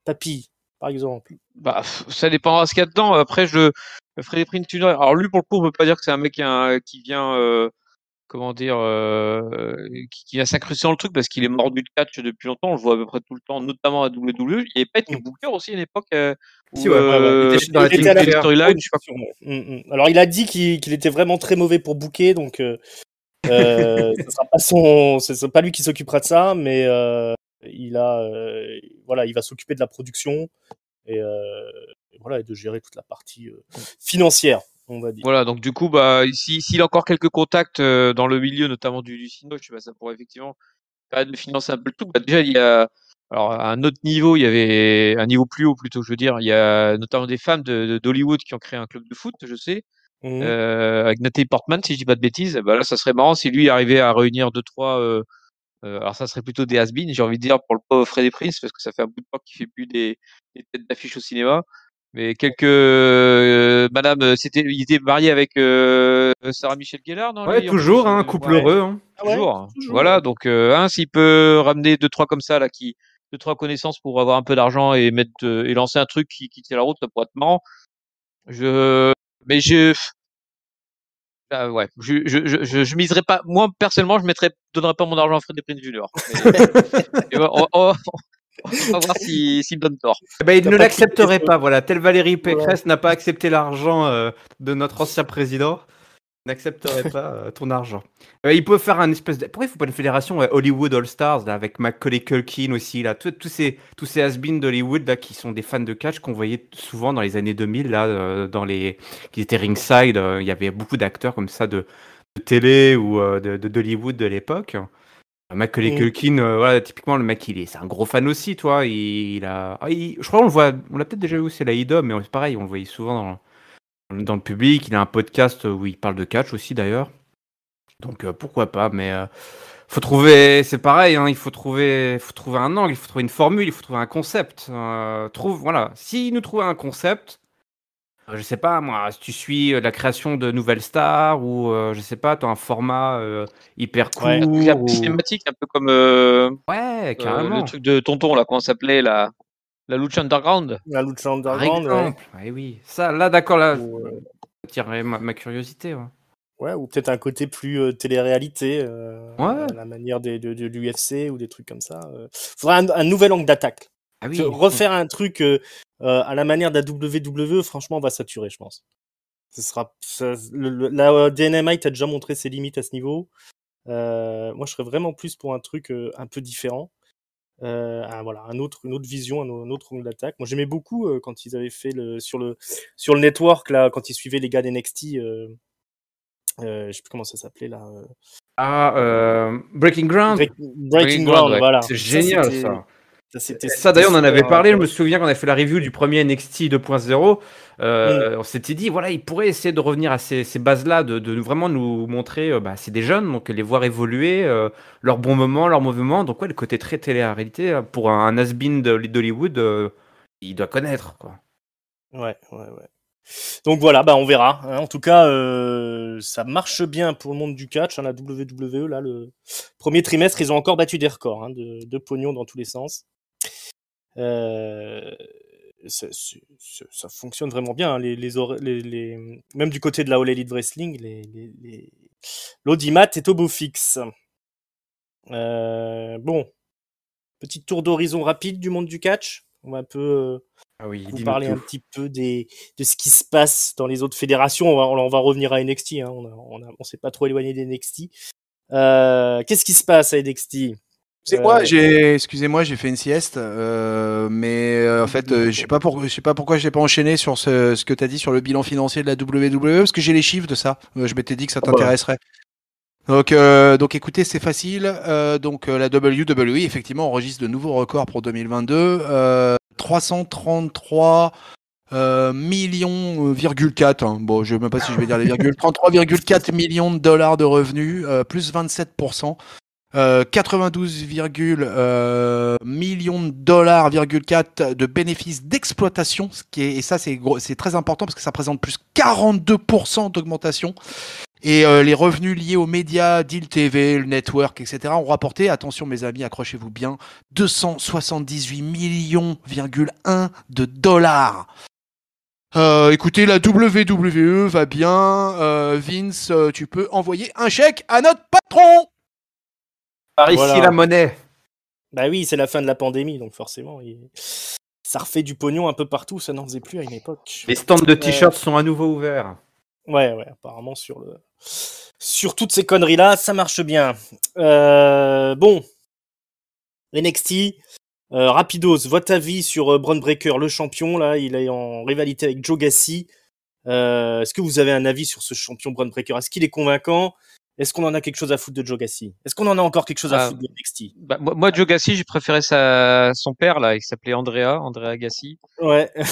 Papy, par exemple? Bah, ça dépendra ce qu'il y a dedans. Après, Freddie Prinze Jr. Alors lui, pour le coup, on peut pas dire que c'est un mec qui vient, comment dire, qui vient s'incruster dans le truc parce qu'il est mordu de catch depuis longtemps. On le voit à peu près tout le temps, notamment à WWE. Il avait pas été booker aussi à une époque Si, où ouais. Il était dans la Il était team à la Killer. storyline, je sais pas. Alors il a dit qu'il était vraiment très mauvais pour booker, donc ce sera pas lui qui s'occupera de ça, mais il va s'occuper de la production et de gérer toute la partie financière, on va dire. Voilà, donc du coup, s'il a encore quelques contacts dans le milieu, notamment du Cinoche, ça pourrait effectivement permettre de financer un peu le tout. Déjà, il y a, alors à un autre niveau, il y avait un niveau plus haut plutôt, je veux dire, il y a notamment des fans d'Hollywood qui ont créé un club de foot, je sais, avec Nathalie Portman, si je dis pas de bêtises. Là, ça serait marrant si lui arrivait à réunir 2-3. Alors ça serait plutôt des has-beens, j'ai envie de dire, pour le pauvre Freddie Prinze, parce que ça fait un bout de temps qu'il fait plus des têtes d'affiche au cinéma. Mais madame, il était marié avec Sarah Michelle Gellar, non, Ouais, lui, en toujours, plus, couple ouais, heureux. toujours. Toujours, Voilà, ouais. donc s'il peut ramener 2-3 comme ça, là, 2-3 connaissances pour avoir un peu d'argent et et lancer un truc qui tient la route, ça pourrait être marrant. Mais ouais, je miserais pas. Moi, personnellement, donnerais pas mon argent à Freddie Prinze Jr. Mais on va voir s'il me donne tort. Il T'as ne pas l'accepterait cliqué pas, voilà. Tel Valérie Voilà. Pécresse n'a pas accepté l'argent de notre ancien président. N'accepterait pas ton argent. Il peut faire un espèce de... Pourquoi il faut pas une fédération Hollywood All Stars là, avec Macaulay Culkin aussi là, tous ces has-beens d'Hollywood là qui sont des fans de catch qu'on voyait souvent dans les années 2000 là, qui étaient ringside. Il y avait beaucoup d'acteurs comme ça de télé ou d'Hollywood de l'époque. Macaulay Culkin, voilà, typiquement le mec, c'est un gros fan aussi, toi. Je crois on l'a peut-être déjà vu aussi à la IDOM, mais c'est pareil, on le voyait souvent dans le public. Il a un podcast où il parle de catch aussi d'ailleurs. Donc pourquoi pas, mais faut trouver, c'est pareil, il faut trouver un angle, il faut trouver une formule, il faut trouver un concept. Voilà, s'il nous trouve un concept, je sais pas moi, si tu suis la création de nouvelles stars ou je sais pas, tu as un format hyper court. Ouais. Un truc cinématique, un peu comme Ouais, le carrément. truc de Tonton là, comment ça s'appelait la Lucha Underground. La Lucha Par Underground, ouais. exemple, oui. Ça, là, d'accord, là, Ou, ça tirerait ma curiosité. ou peut-être un côté plus télé-réalité, Ouais. à la manière de l'UFC ou des trucs comme ça. Faudrait un nouvel angle d'attaque. Ah oui. Refaire un truc à la manière de la WWE, franchement, on va saturer, je pense. La DNMI t'a déjà montré ses limites à ce niveau. Moi, je serais vraiment plus pour un truc un peu différent. Une autre vision, un autre angle d'attaque. Moi, j'aimais beaucoup quand ils avaient fait sur le network là, quand ils suivaient les gars d'NXT. Je sais plus comment ça s'appelait là. Breaking Ground. Breaking Ground, ouais. voilà. C'est génial ça. Ça d'ailleurs, on en avait parlé. Je me souviens qu'on avait fait la review du premier NXT 2.0. On s'était dit, voilà, ils pourraient essayer de revenir à ces bases-là, de vraiment nous montrer, c'est des jeunes, donc les voir évoluer, leurs bons moments, leurs mauvais moments. Donc, ouais, le côté très télé-réalité, pour un has-been d'Hollywood, il doit connaître, quoi. Ouais. Donc voilà, on verra. En tout cas, ça marche bien pour le monde du catch. La WWE, là, le premier trimestre, ils ont encore battu des records de pognon dans tous les sens. Ça fonctionne vraiment bien. Même du côté de la All Elite Wrestling, l'audimat est au beau fixe. Bon, petit tour d'horizon rapide du monde du catch. On va un peu Ah oui, vous dis-nous parler tout. un petit peu de ce qui se passe dans les autres fédérations. On va revenir à NXT. Hein. On s'est pas trop éloigné d'NXT. Qu'est-ce qui se passe à NXT? Excusez-moi, j'ai fait une sieste, mais en fait, je sais pas pourquoi j'ai pas enchaîné sur ce que t'as dit sur le bilan financier de la WWE, parce que j'ai les chiffres de ça. Je m'étais dit que ça t'intéresserait. Donc écoutez, c'est facile. La WWE effectivement enregistre de nouveaux records pour 2022. 333 millions,4. Hein. Bon, je sais même pas si je vais dire les virgules. 33,4 millions de dollars de revenus, plus 27%. 92, millions de dollars,4 de bénéfices d'exploitation, et ça c'est très important parce que ça représente plus 42% d'augmentation. Et les revenus liés aux médias, Deal TV, le network, etc. ont rapporté, attention mes amis, accrochez-vous bien, 278 millions,1 de dollars. Écoutez, la WWE va bien. Vince, tu peux envoyer un chèque à notre patron. Par ici Voilà. la monnaie. Bah oui, c'est la fin de la pandémie, donc forcément, ça refait du pognon un peu partout. Ça n'en faisait plus à une époque. Les stands de t-shirts sont à nouveau ouverts. Ouais, apparemment sur toutes ces conneries-là, ça marche bien. Bon, NXT, rapidos, votre avis sur Bron Breakker, le champion, là, il est en rivalité avec Joe Gacy. Est-ce que vous avez un avis sur ce champion Bron Breakker? Est-ce qu'il est convaincant? Est-ce qu'on en a quelque chose à foutre de Joe Gacy? Est-ce qu'on en a encore quelque chose à foutre de NXT? Bah, moi, Joe Gacy, j'ai préféré son père, là, il s'appelait Andrea Gacy. Ouais. Oh,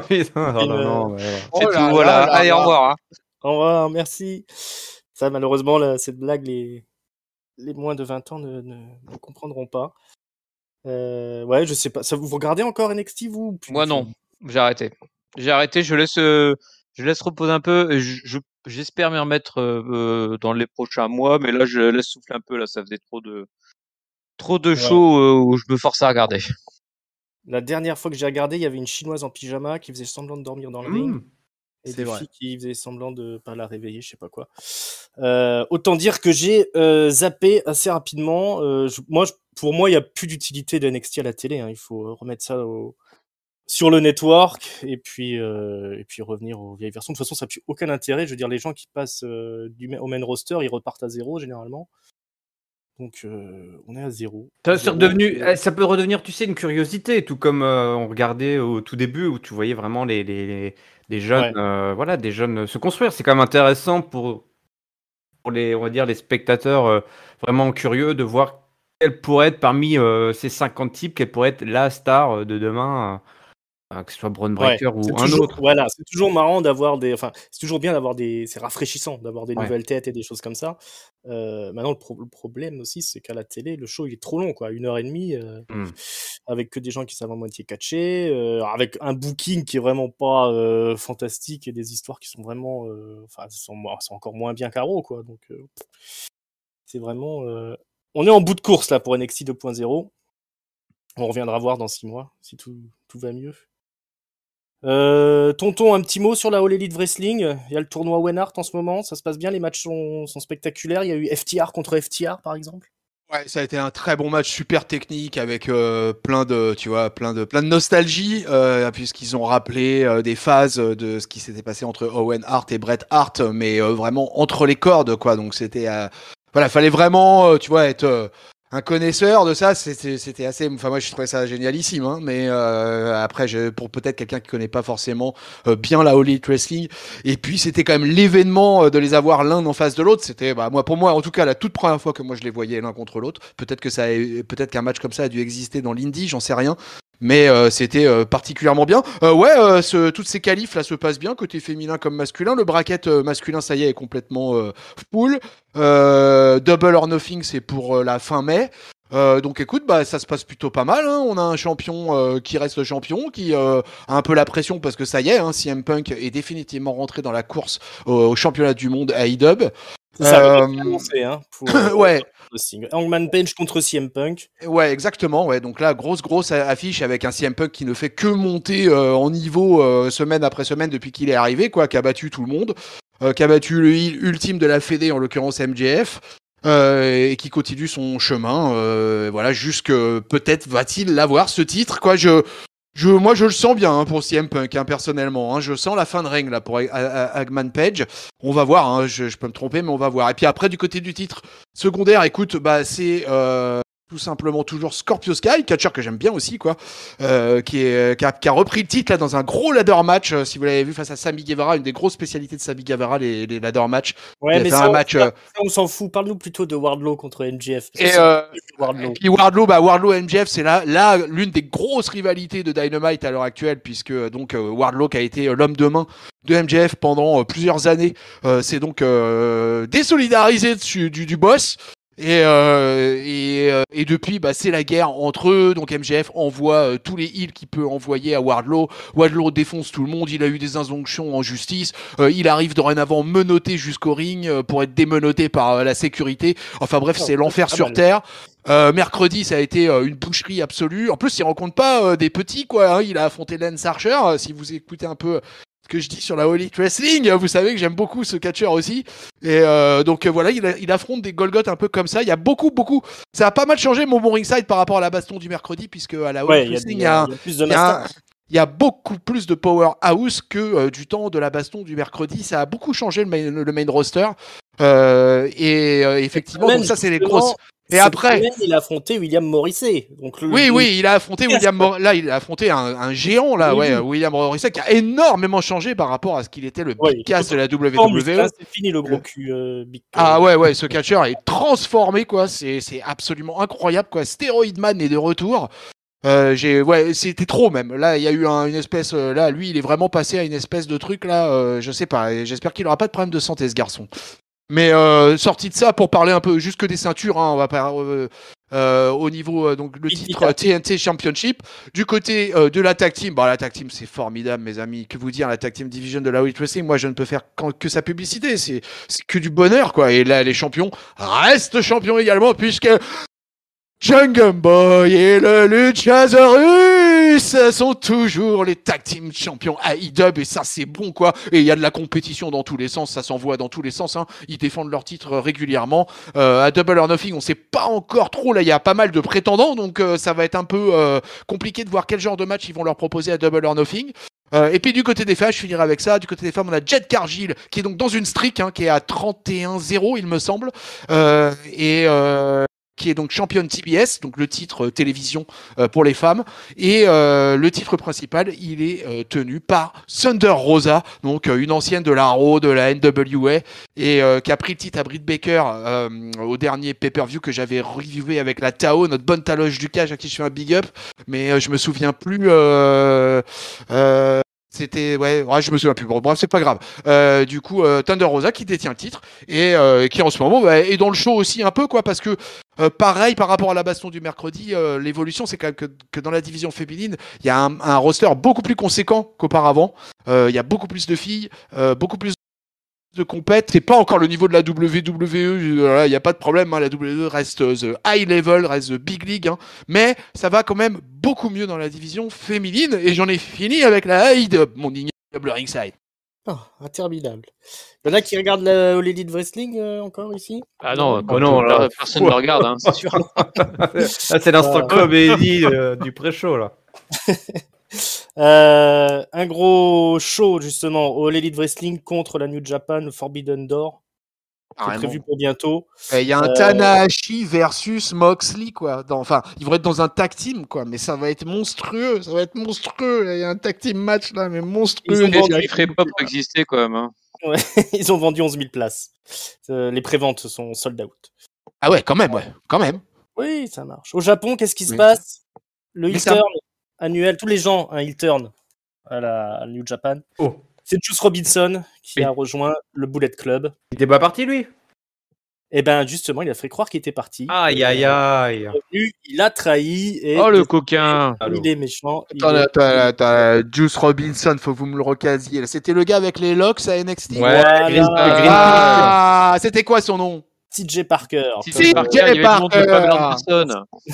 putain, non, ouais. C'est tout, voilà. Allez, au revoir. Hein. Au revoir, merci. Ça, malheureusement, là, cette blague, les moins de 20 ans ne comprendront pas. Ouais, je sais pas. Ça, vous regardez encore NXT, vous? Moi, non. J'ai arrêté. Je laisse reposer un peu. J'espère m'y remettre dans les prochains mois, mais là, je laisse souffler un peu. Là, ça faisait trop de shows où je me force à regarder. La dernière fois que j'ai regardé, il y avait une chinoise en pyjama qui faisait semblant de dormir dans le ring. Et des filles qui faisaient semblant de pas la réveiller, je sais pas quoi. Autant dire que j'ai zappé assez rapidement. Pour moi, il n'y a plus d'utilité de NXT à la télé. Hein. Il faut remettre ça sur le network et puis revenir aux vieilles versions. De toute façon, ça n'a plus aucun intérêt. Je veux dire, les gens qui passent au main roster, ils repartent à zéro généralement. Donc, on est à zéro. Ça peut redevenir, tu sais, une curiosité, tout comme on regardait au tout début où tu voyais vraiment des jeunes, des jeunes se construire. C'est quand même intéressant pour les, on va dire, les spectateurs vraiment curieux de voir quelle pourrait être parmi ces 50 types, quelle pourrait être la star de demain. Que ce soit Bron Breakker ou un autre. Voilà, c'est toujours marrant d'avoir c'est toujours bien d'avoir c'est rafraîchissant d'avoir des nouvelles têtes et des choses comme ça. Maintenant, le problème aussi, c'est qu'à la télé, le show il est trop long, quoi, 1h30, avec que des gens qui savent à moitié catcher, avec un booking qui est vraiment pas fantastique et des histoires qui sont vraiment, sont encore moins bien qu'Arrow, quoi. Donc, c'est vraiment, on est en bout de course là pour NXT 2.0. On reviendra voir dans 6 mois si tout va mieux. Tonton, un petit mot sur la All Elite Wrestling. Il y a le tournoi Owen Hart en ce moment, ça se passe bien, les matchs sont spectaculaires. Il y a eu FTR contre FTR par exemple. Ouais, ça a été un très bon match, super technique, avec plein de nostalgie, puisqu'ils ont rappelé des phases de ce qui s'était passé entre Owen Hart et Bret Hart, mais vraiment entre les cordes, quoi. Donc c'était, fallait vraiment, être un connaisseur de ça. C'était assez, moi je trouvais ça génialissime, hein, mais après pour peut-être quelqu'un qui connaît pas forcément bien la All Elite Wrestling, et puis c'était quand même l'événement de les avoir l'un en face de l'autre. C'était pour moi en tout cas la toute première fois que moi je les voyais l'un contre l'autre. Peut-être qu'un match comme ça a dû exister dans l'indie, j'en sais rien. Mais c'était particulièrement bien. Toutes ces qualifs là se passent bien, côté féminin comme masculin. Le bracket masculin, ça y est complètement full. Double or Nothing, c'est pour la fin mai. Donc écoute, ça se passe plutôt pas mal. Hein. On a un champion qui reste le champion, qui a un peu la pression parce que ça y est, hein, CM Punk est définitivement rentré dans la course au championnat du monde à AEW. C'est ça, annoncé, hein, pour, ouais. Hangman Page contre CM Punk. Ouais, exactement. Ouais, donc là, grosse affiche avec un CM Punk qui ne fait que monter en niveau semaine après semaine depuis qu'il est arrivé, quoi, qui a battu tout le monde, qui a battu le heel ultime de la Fédé, en l'occurrence MJF. et qui continue son chemin. Voilà, jusque peut-être va-t-il l'avoir ce titre, quoi. Moi, je le sens bien pour CM Punk, personnellement. Je sens la fin de règne là pour Hangman Page. On va voir. Je peux me tromper, mais on va voir. Et puis après, du côté du titre secondaire, écoute, c'est tout simplement toujours Scorpio Sky, catcheur que j'aime bien aussi, quoi, qui a repris le titre là dans un gros ladder match. Si vous l'avez vu face à Sammy Guevara, une des grosses spécialités de Sammy Guevara, les ladder match. Ouais, mais fait ça, un match. on s'en fout. Parle-nous plutôt de Wardlow contre MJF. Et puis Wardlow MJF, c'est là l'une des grosses rivalités de Dynamite à l'heure actuelle, puisque donc Wardlow qui a été l'homme de main de MJF pendant plusieurs années, c'est donc désolidarisé du boss. Et depuis, c'est la guerre entre eux. Donc MJF envoie tous les heals qu'il peut envoyer à Wardlow. Wardlow défonce tout le monde. Il a eu des injonctions en justice. Il arrive dorénavant menotté jusqu'au ring pour être démenotté par la sécurité. Enfin bref, c'est l'enfer sur terre. Mercredi, ça a été une boucherie absolue. En plus, il rencontre pas des petits, quoi. Il a affronté Lance Archer. Si vous écoutez un peu ce que je dis sur la All Elite Wrestling, vous savez que j'aime beaucoup ce catcheur aussi. Et donc voilà, il affronte des Golgoth un peu comme ça. Il y a beaucoup. Ça a pas mal changé mon bon ringside par rapport à la baston du mercredi, puisque à la All Elite Wrestling, il y a beaucoup plus de powerhouse que du temps de la baston du mercredi. Ça a beaucoup changé le main roster. Effectivement, donc ça c'est les grosses. Et après, il a affronté William Morrissey. Donc oui, il a affronté Là, il a affronté un géant là, William Morrissey, qui a énormément changé par rapport à ce qu'il était le big cass de la WWE. C'est fini le gros cul. Big ouais, ce catcheur est transformé, quoi. C'est absolument incroyable, quoi. Steroid Man est de retour. C'était trop même. Là, il y a eu une espèce. Là, lui, il est vraiment passé à une espèce de truc là. Je sais pas. J'espère qu'il aura pas de problème de santé, ce garçon. Mais sorti de ça, pour parler un peu jusque des ceintures, on va pas au niveau donc le titre TNT Championship. Du côté de la tag team, la tag team c'est formidable, mes amis. Que vous dire, la tag team division de la All Elite Wrestling, moi je ne peux faire que sa publicité. C'est que du bonheur, quoi. Et là, les champions restent champions également, puisque Jungle Boy et le Luchasaurus sont toujours les tag team champions AEW, et ça c'est bon, quoi. Et il y a de la compétition dans tous les sens, ça s'envoie dans tous les sens, Ils défendent leur titre régulièrement. À Double or Nothing, on sait pas encore trop, là il y a pas mal de prétendants, donc ça va être un peu compliqué de voir quel genre de match ils vont leur proposer à Double or Nothing. Et puis du côté des femmes, je finirai avec ça. Du côté des femmes, on a Jet Cargill qui est donc dans une streak, qui est à 31-0 il me semble, qui est donc championne TBS, donc le titre télévision pour les femmes, et le titre principal, il est tenu par Thunder Rosa, donc une ancienne de la Raw, de la NWA, et qui a pris le titre à Britt Baker au dernier pay-per-view que j'avais reviewé avec la Tao, notre bonne Taloche du Cage, à qui je fais un big up, mais je me souviens plus. C'était je me souviens plus. Bon, bref, c'est pas grave. Du coup, Thunder Rosa qui détient le titre et qui en ce moment est dans le show aussi un peu, quoi, parce que pareil par rapport à la baston du mercredi, l'évolution c'est quand même que dans la division féminine, il y a un roster beaucoup plus conséquent qu'auparavant. Il y a beaucoup plus de filles, beaucoup plus de compète. C'est pas encore le niveau de la WWE, il n'y a pas de problème, la WWE reste the high level, reste the big league, mais ça va quand même beaucoup mieux dans la division féminine, et j'en ai fini avec la AEW, mon ignoble ringside. Oh, interminable. Il y en a qui regardent la All Elite Wrestling encore ici? Ah non, là, personne ne me regarde, c'est sûr. Là, c'est l'instant comédie du pré-show, là. Un gros show justement au All Elite Wrestling contre la New Japan Forbidden Door. C'est prévu pour bientôt. Il y a un Tanahashi versus Moxley, quoi. Ils vont être dans un tag team, quoi. Mais ça va être monstrueux. Il y a un tag team match là, mais monstrueux. Il ferait pas pour exister quand même. Ouais, ils ont vendu 11 000 places. Les préventes sont sold out. Ah ouais, quand même, Oui, ça marche. Au Japon, qu'est-ce qui se passe? Le heel turn annuel, tous les gens, un heel turn à la New Japan. Oh. C'est Juice Robinson qui a rejoint le Bullet Club. Il était pas parti, lui? Eh ben, justement, il a fait croire qu'il était parti. Aïe. Il a trahi. Et le coquin! Il est méchant. Attends, Juice Robinson, faut que vous me le recasiez. C'était le gars avec les locks à NXT? Voilà. C'était quoi son nom? TJ Parker. TJ Parker.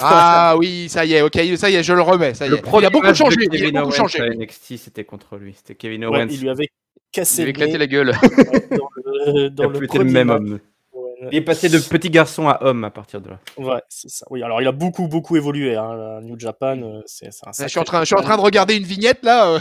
Ah oui, ça y est, je le remets. Ça y est. Il a beaucoup changé. À NXT, c'était contre lui. C'était Kevin Owens. Il lui avait cassé la gueule. dans le premier même homme. Il est passé de petit garçon à homme à partir de là. Ouais, c'est ça. Oui, alors il a beaucoup évolué. Hein. La New Japan, c'est un Je suis en train de regarder une vignette là.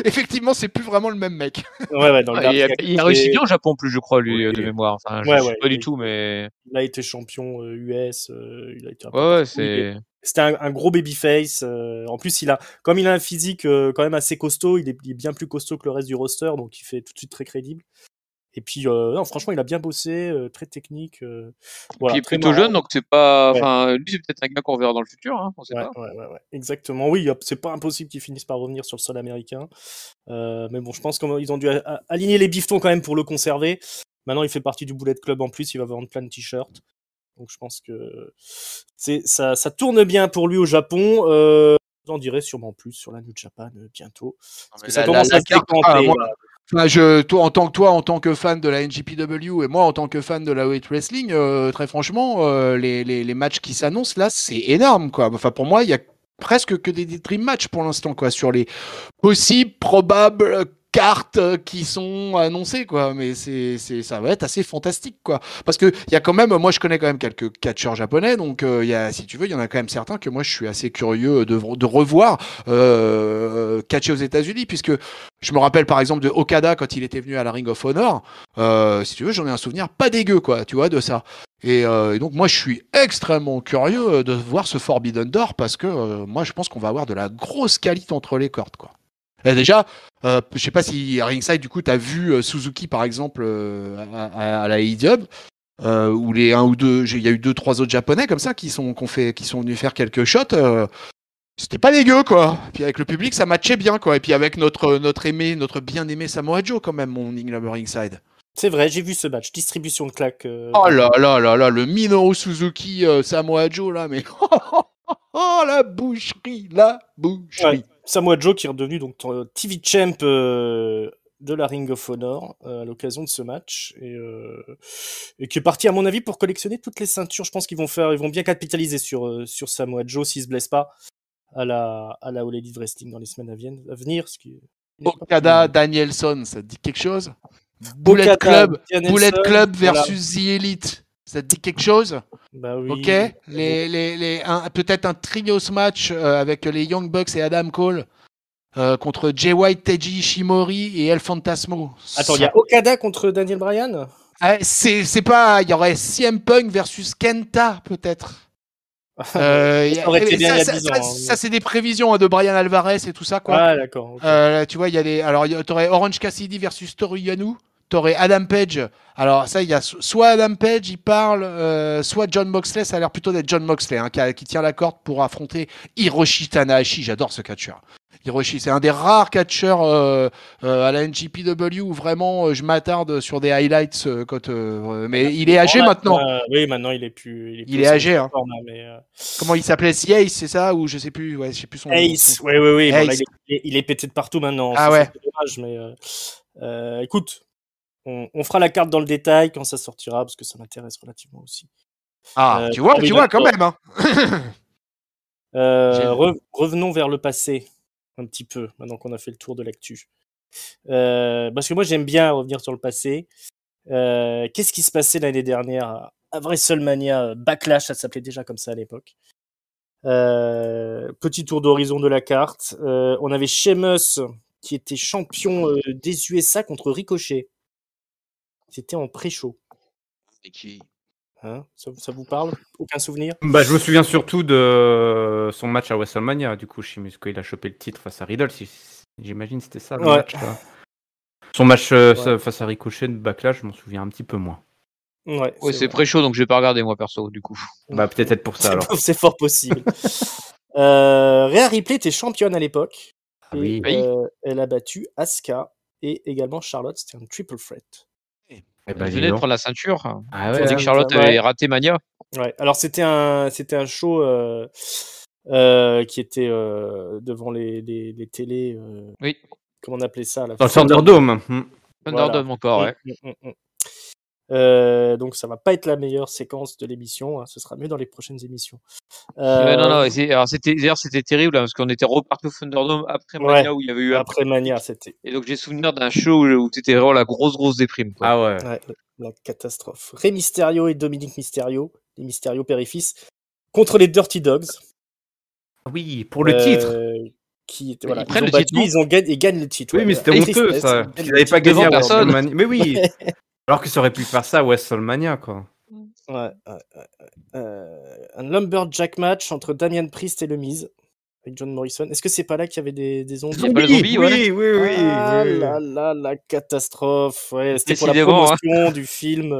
Effectivement, c'est plus vraiment le même mec. Ouais, dans le il a réussi bien au Japon, plus, je crois, lui, Oui. de mémoire. Enfin, je Ouais, sais pas du il- tout, mais. Il a été champion US, il a été un peu Ouais, partout. c'est. C'était un gros babyface. En plus, comme il a un physique quand même assez costaud, il est bien plus costaud que le reste du roster, donc il fait tout de suite très crédible. Et puis, non, franchement, il a bien bossé, très technique. Puis il est très plutôt marrant. jeune, donc c'est pas. Ouais. Enfin, lui, c'est peut-être un gars qu'on verra dans le futur, hein, on sait Ouais, pas. ouais. Exactement. Oui, c'est pas impossible qu'ils finissent par revenir sur le sol américain. Mais bon, je pense qu'ils ont dû aligner les bifetons quand même pour le conserver. Maintenant, il fait partie du Bullet Club en plus, il va vendre plein de t-shirts. Donc je pense que ça tourne bien pour lui au Japon. J'en dirai sûrement plus sur la New Japan bientôt. Parce que ça commence à se décanter. Toi, en tant que fan de la NJPW et moi en tant que fan de la Weight Wrestling, très franchement, les matchs qui s'annoncent là, c'est énorme quoi. Enfin pour moi, il y a presque que des dream matchs pour l'instant quoi sur les possibles, probables cartes qui sont annoncées quoi. Mais ça va être assez fantastique quoi. Parce que il y a quand même, moi je connais quand même quelques catcheurs japonais, donc si tu veux, il y en a quand même certains que moi je suis assez curieux de revoir catcher aux États-Unis, puisque je me rappelle par exemple de Okada quand il était venu à la Ring of Honor. Si tu veux, j'en ai un souvenir pas dégueu quoi, tu vois, de ça. Et donc moi je suis extrêmement curieux de voir ce Forbidden Door, parce que moi je pense qu'on va avoir de la grosse qualité entre les cordes quoi. Et déjà, je sais pas si à Ringside du coup t'as vu Suzuki par exemple à la AEW, où il y a eu 2-3 autres japonais comme ça qui sont venus faire quelques shots. C'était pas dégueu quoi. Puis avec le public ça matchait bien quoi. Et puis avec notre bien aimé Samoa Joe quand même, mon Ignoble Ringside. C'est vrai, j'ai vu ce match. Distribution de claques. Oh là là, le Minoru Suzuki Samoa Joe là, mais oh la boucherie. Ouais. Samoa Joe qui est redevenu donc TV Champ de la Ring of Honor à l'occasion de ce match et qui est parti à mon avis pour collectionner toutes les ceintures. Je pense qu'ils vont bien capitaliser sur Samoa Joe s'il se blesse pas à la All Elite Wrestling dans les semaines à venir. Okada, Danielson, ça te dit quelque chose? Bullet Club versus The Elite, ça te dit quelque chose? Bah oui. Ok. Peut-être un trios match avec les Young Bucks et Adam Cole contre Jay White, Teiji Ishimori et El Fantasmo. Attends, il y a Okada contre Daniel Bryan? C'est pas. Il y aurait CM Punk versus Kenta peut-être. Ça aurait été bien il y a 10 ans. Ça, c'est des prévisions de Brian Alvarez et tout ça quoi. Ah d'accord. Okay. Tu vois, il y a des. Alors, t'aurais Orange Cassidy versus Toru Yano. T'aurais Adam Page. Alors ça, il y a soit Adam Page, il parle, soit John Moxley. Ça a l'air plutôt d'être John Moxley hein, qui tient la corde pour affronter Hiroshi Tanahashi. J'adore ce catcheur. Hiroshi, c'est un des rares catcheurs à la NJPW où vraiment je m'attarde sur des highlights. Mais il est âgé maintenant. Oui, maintenant il est plus. Il est âgé. Hein. Forme, mais, Comment il s'appelait? Ace, c'est ça? Ou je sais plus. Ouais, je sais plus son nom. Ace. Oui. Ace. Bon, là, il est pété de partout maintenant. Ah ouais. C'est dommage, mais écoute. On fera la carte dans le détail quand ça sortira parce que ça m'intéresse relativement aussi. Tu vois quand même. Hein. Revenons vers le passé un petit peu maintenant qu'on a fait le tour de l'actu. Parce que moi j'aime bien revenir sur le passé. Qu'est-ce qui se passait l'année dernière à WrestleMania Backlash, ça s'appelait déjà comme ça à l'époque. Petit tour d'horizon de la carte. On avait Sheamus qui était champion des USA contre Ricochet. C'était en pré-show. Et qui hein, ça vous parle? Aucun souvenir? Bah, je me souviens surtout de son match à WrestleMania. Du coup, Sheamus, quand il a chopé le titre face à Riddle, j'imagine c'était ça le match. Là. Son match face à Ricochet de Backlash, je m'en souviens un petit peu moins. Ouais, c'est pré-show, donc je vais pas regarder moi perso du coup. Bah peut-être pour ça alors. C'est fort possible. Rhea Ripley était championne à l'époque. Ah, oui. Elle a battu Asuka et également Charlotte. C'était un triple threat. Elle venait de prendre la ceinture. Ah on dit que Charlotte avait raté Mania. Ouais. Alors c'était un show qui était devant les télés. Oui. Comment on appelait ça là? Dans le Thunderdome. Thunderdome encore, ouais. Donc ça va pas être la meilleure séquence de l'émission, hein, ce sera mieux dans les prochaines émissions. Non, alors c'était terrible hein, parce qu'on était reparti au Thunderdome après Mania où il y avait eu après Mania, c'était. Et donc j'ai souvenir d'un show où c'était vraiment la grosse déprime. Quoi. Ah ouais. La catastrophe. Rey Mysterio et Dominique Mysterio, les Mysterio père-et-fils, contre les Dirty Dogs. Oui, pour le titre. Qui était, ils prennent le titre. Ils gagnent le titre. Oui, mais c'était honteux ça. Ils n'avaient pas gagné à WrestleMania. Mais oui. Alors qu'ils auraient pu faire ça à WrestleMania, quoi. Ouais. Un Lumberjack match entre Damian Priest et Le Miz avec John Morrison. Est-ce que c'est pas là qu'il y avait des zombies? Il y a pas de zombies, oui. Ah là, la catastrophe. Ouais, c'était pour la promotion du film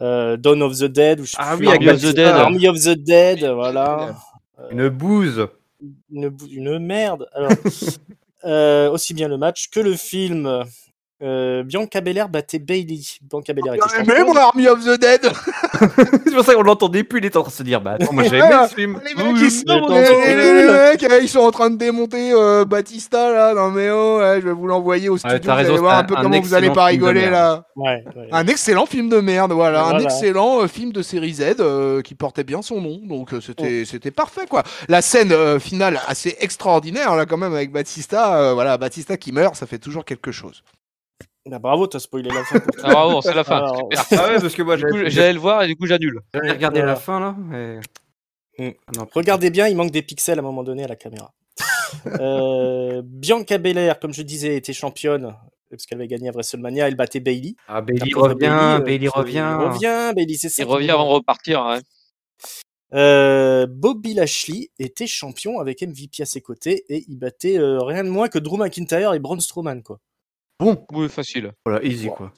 Dawn of the Dead. Army of the Dead. Army of the Dead, voilà. Une bouse. Une merde. Alors, aussi bien le match que le film. Bianca Belair battait Bayley. Bianca Belair était championne. Même Army of the Dead. C'est pour ça qu'on l'entendait plus. Il était en train de se dire bah attends, moi j'ai aimé ce film. Les mecs, ils sont en train de démonter Batista là. Non mais je vais vous l'envoyer au studio. Vous allez voir un peu comment vous allez pas rigoler là. Ouais. Un excellent film de merde, voilà. Un excellent film de série Z qui portait bien son nom. Donc c'était parfait quoi. La scène finale assez extraordinaire là quand même avec Batista. Voilà, Batista qui meurt, ça fait toujours quelque chose. Ah, bravo, t'as spoilé la fin. Bravo, c'est la fin. Alors... Ah ouais, parce que moi j'allais le voir et du coup j'annule. J'allais regarder la fin là. Et... Regardez bien, il manque des pixels à un moment donné à la caméra. Bianca Belair, comme je disais, était championne parce qu'elle avait gagné à WrestleMania. Elle battait Bayley. Ah, Bayley revient. Bayley revient. Bayley, c'est ça. Il revient avant de repartir. Ouais. Bobby Lashley était champion avec MVP à ses côtés et il battait rien de moins que Drew McIntyre et Braun Strowman quoi. Bon, oui, facile. Voilà, easy quoi.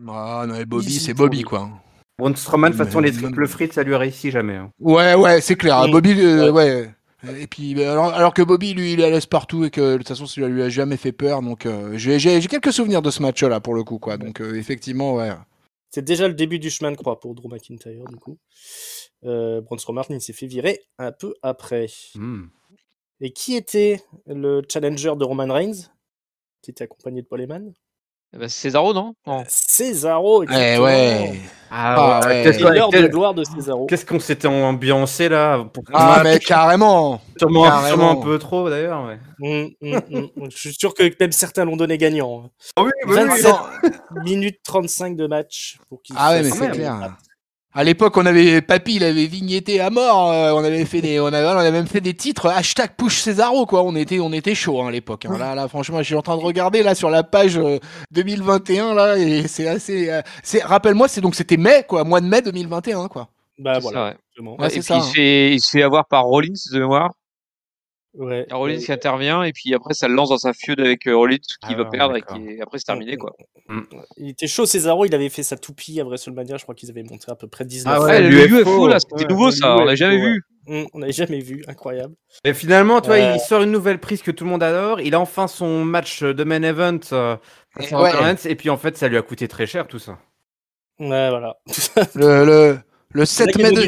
Ah non, mais Bobby, c'est Bobby quoi. Braun Strowman, de toute façon, les triple frites, ça lui réussit jamais. Hein. Ouais, c'est clair. Bobby, ouais. Et puis, alors que Bobby, lui, il est à l'aise partout et que de toute façon, ça lui a jamais fait peur. Donc, j'ai quelques souvenirs de ce match-là pour le coup, quoi. Donc, effectivement, ouais. C'est déjà le début du chemin de croix pour Drew McIntyre, du coup. Braun Strowman, il s'est fait virer un peu après. Et qui était le challenger de Roman Reigns, qui était accompagné de Paul Heyman? Cesaro, non, Cesaro, exactement. Ouais. L'heure de gloire de Cesaro. Qu'est-ce qu'on s'était ambiancé là pour... mais carrément. Sûrement un peu trop d'ailleurs. Ouais. Je suis sûr que même certains l'ont donné gagnant. Oh oui, 27 minutes 35 de match pour qu'il mais c'est clair. À l'époque, Papy, il avait vignetté à mort. On avait même fait des titres #push Cesaro quoi. On était chaud à l'époque. Hein. Là, franchement, je suis en train de regarder là sur la page 2021 là, et c'est assez. Rappelle-moi, c'était mai quoi, mois de mai 2021 quoi. Bah c'est voilà. Ça, ouais. Et puis il se fait avoir par Rollins de mémoire. Ouais. Rollins qui intervient et puis après ça le lance dans sa feud avec Rollins qui va perdre et après c'est terminé quoi. Il était chaud Cesaro, il avait fait sa toupie à WrestleMania, je crois qu'ils avaient montré à peu près 19 Ah ouais, le UFO là, c'était nouveau ça, on l'a jamais vu. On n'avait jamais vu, incroyable. Et finalement, toi, il sort une nouvelle prise que tout le monde adore, il a enfin son match de main event et puis en fait ça lui a coûté très cher tout ça. Ouais, voilà. le 7 mai de...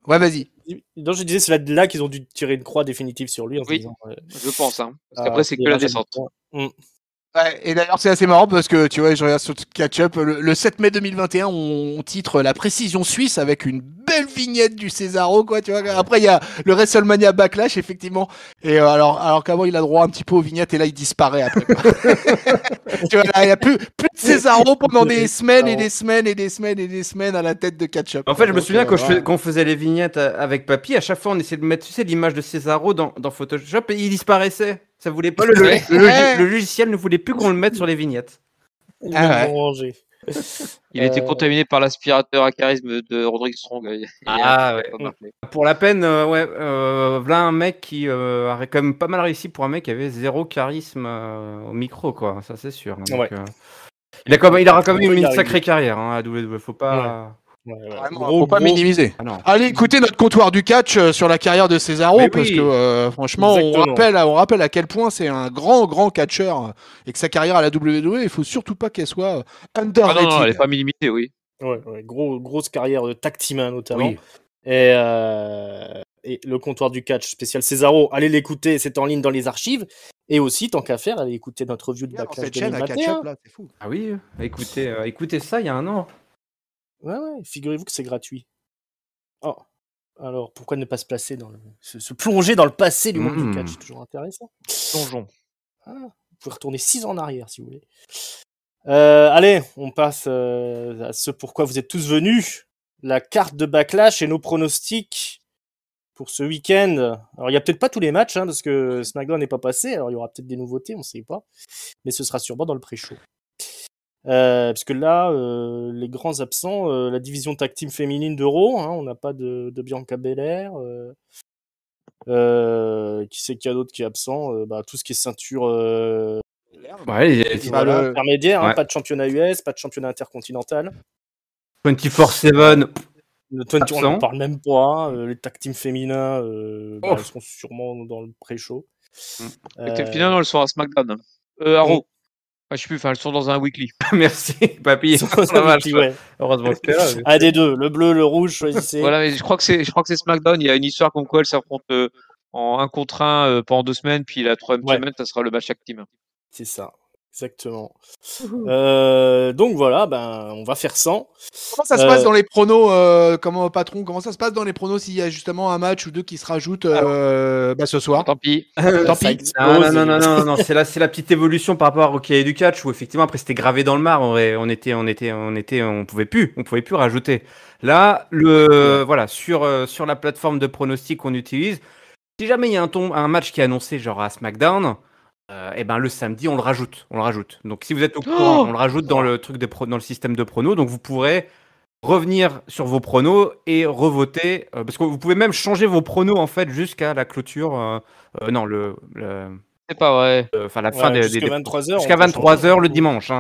Ouais, vas-y. Non, je disais, c'est là qu'ils ont dû tirer une croix définitive sur lui. En se disant, je pense. Hein. Parce qu'après, c'est que la descente. Ouais, et d'ailleurs, c'est assez marrant parce que, tu vois, je regarde sur Catch-Up, le 7 mai 2021, on titre La précision suisse avec une belle vignette du Cesaro, quoi, tu vois. Après, il y a le WrestleMania Backlash, effectivement. Et alors qu'avant, il a droit un petit peu aux vignettes et là, il disparaît après. Tu vois, là, il n'y a plus de Cesaro pendant des semaines et des semaines et des semaines et des semaines à la tête de Catch-Up. En fait, je me souviens quand on faisait les vignettes avec Papy, à chaque fois, on essayait de mettre, tu sais, l'image de Cesaro dans Photoshop et il disparaissait. Ça voulait pas le logiciel ne voulait plus qu'on le mette sur les vignettes. Il était contaminé par l'aspirateur à charisme de Roderick Strong. Pour la peine, voilà un mec qui a quand même pas mal réussi pour un mec qui avait zéro charisme au micro, quoi. Ça c'est sûr. Donc, il aura quand même une sacrée carrière à WWE. Faut pas. Faut pas minimiser. Allez, écoutez notre comptoir du catch sur la carrière de Cesaro parce que franchement, on rappelle à quel point c'est un grand catcheur et que sa carrière à la WWE, il faut surtout pas qu'elle soit underrated. Non, elle est pas minimisée, oui. Grosse carrière de tag team notamment. Oui. Et le comptoir du catch spécial Cesaro, allez l'écouter, c'est en ligne dans les archives. Et aussi, tant qu'à faire, allez écouter notre review de Backlash 2021. Catch-up, là, c'est fou. Ah oui, écoutez ça il y a un an. Ouais, figurez-vous que c'est gratuit. Oh, alors pourquoi ne pas se placer se plonger dans le passé du monde du catch, c'est toujours intéressant. Plongeons. Vous pouvez retourner 6 ans en arrière si vous voulez. Allez, on passe à ce pourquoi vous êtes tous venus. La carte de Backlash et nos pronostics pour ce week-end. Alors, il y a peut-être pas tous les matchs, parce que SmackDown n'est pas passé. Alors, il y aura peut-être des nouveautés, on ne sait pas. Mais ce sera sûrement dans le pré-show. Parce que là, les grands absents, la division tag team féminine de Raw, on n'a pas de Bianca Belair. Qui c'est qu'il y a d'autre qui est absent tout ce qui est ceinture intermédiaire, pas de championnat US, pas de championnat intercontinental. 24/7. Le 20, on n'en parle même pas. Les tag team féminins elles seront sûrement dans le pré-show. Les tag féminins, elles sont à SmackDown. À Raw. Je sais plus, elles sont dans un weekly. Merci, papy. Heureusement que t'es là. Ah, des deux, le bleu, le rouge, choisissez. Voilà, mais je crois que c'est SmackDown. Il y a une histoire comme quoi elles s'affrontent en 1 contre 1 pendant 2 semaines, puis la 3e semaine, ça sera le match tag team. C'est ça, exactement. Donc voilà, on va faire 100. Comment ça se passe dans les pronos, patron? Comment ça se passe dans les pronos s'il y a justement un match ou deux qui se rajoutent ce soir? Tant pis. Tant pis. Non, c'est la petite évolution par rapport au cahier du catch où effectivement après c'était gravé dans le marbre. On pouvait plus rajouter. Là, sur la plateforme de pronostic qu'on utilise, si jamais il y a un match qui est annoncé genre à SmackDown, le samedi on le rajoute. Donc si vous êtes au courant, on le rajoute dans le truc dans le système de pronos. Donc vous pourrez revenir sur vos pronos et revoter parce que vous pouvez même changer vos pronos en fait jusqu'à la clôture. C'est pas vrai. La fin des 23h. Jusqu'à 23h le dimanche.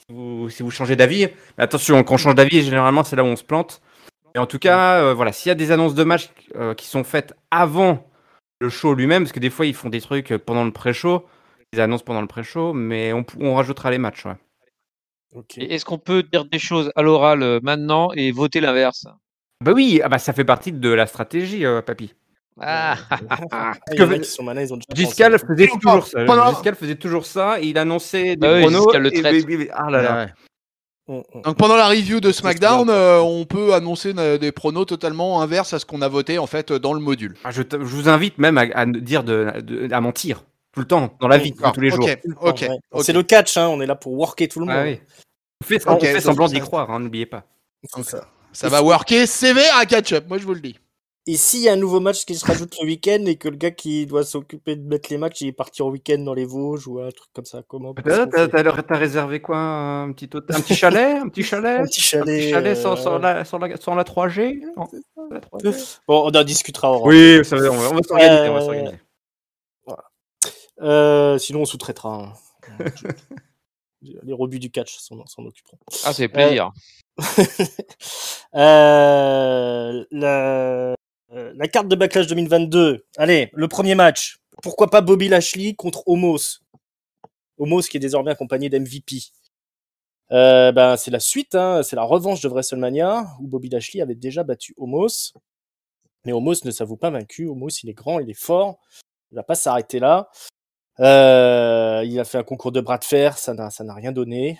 Si vous changez d'avis, mais attention, quand on change d'avis, généralement c'est là où on se plante. Et en tout cas, s'il y a des annonces de matchs qui sont faites avant le show lui-même, parce que des fois ils font des trucs pendant le pré-show, ils annoncent pendant le pré-show, mais on rajoutera les matchs. Ouais. Okay. Et est-ce qu'on peut dire des choses à l'oral maintenant et voter l'inverse? Bah oui, ça fait partie de la stratégie, papy. Giscal faisait toujours ça. Il annonçait des pronos. Donc pendant la review de SmackDown, on peut annoncer des pronos totalement inverses à ce qu'on a voté en fait dans le module. Je vous invite même à dire à mentir tout le temps dans la vie de tous les jours. Ok. C'est le catch, on est là pour worker tout le monde. On fait semblant d'y croire, n'oubliez pas. Ça va worker sévère à catch-up, moi je vous le dis. Et s'il y a un nouveau match qui se rajoute le week-end et que le gars qui doit s'occuper de mettre les matchs, il est parti en week-end dans les Vosges ou un truc comme ça, comment t'as réservé quoi, un petit chalet, un petit chalet sans la 3G, Bon, on en discutera. Oui, on va s'organiser. Voilà. Sinon, on sous-traitera. Les rebuts du catch s'en occuperont. Ah, c'est plaisir. La carte de Backlash 2022. Allez, le premier match. Pourquoi pas Bobby Lashley contre Omos. Omos qui est désormais accompagné d'MVP. C'est la suite, c'est la revanche de WrestleMania où Bobby Lashley avait déjà battu Omos. Mais Omos ne s'avoue pas vaincu. Omos, il est grand, il est fort. Il va pas s'arrêter là. Il a fait un concours de bras de fer, ça n'a rien donné.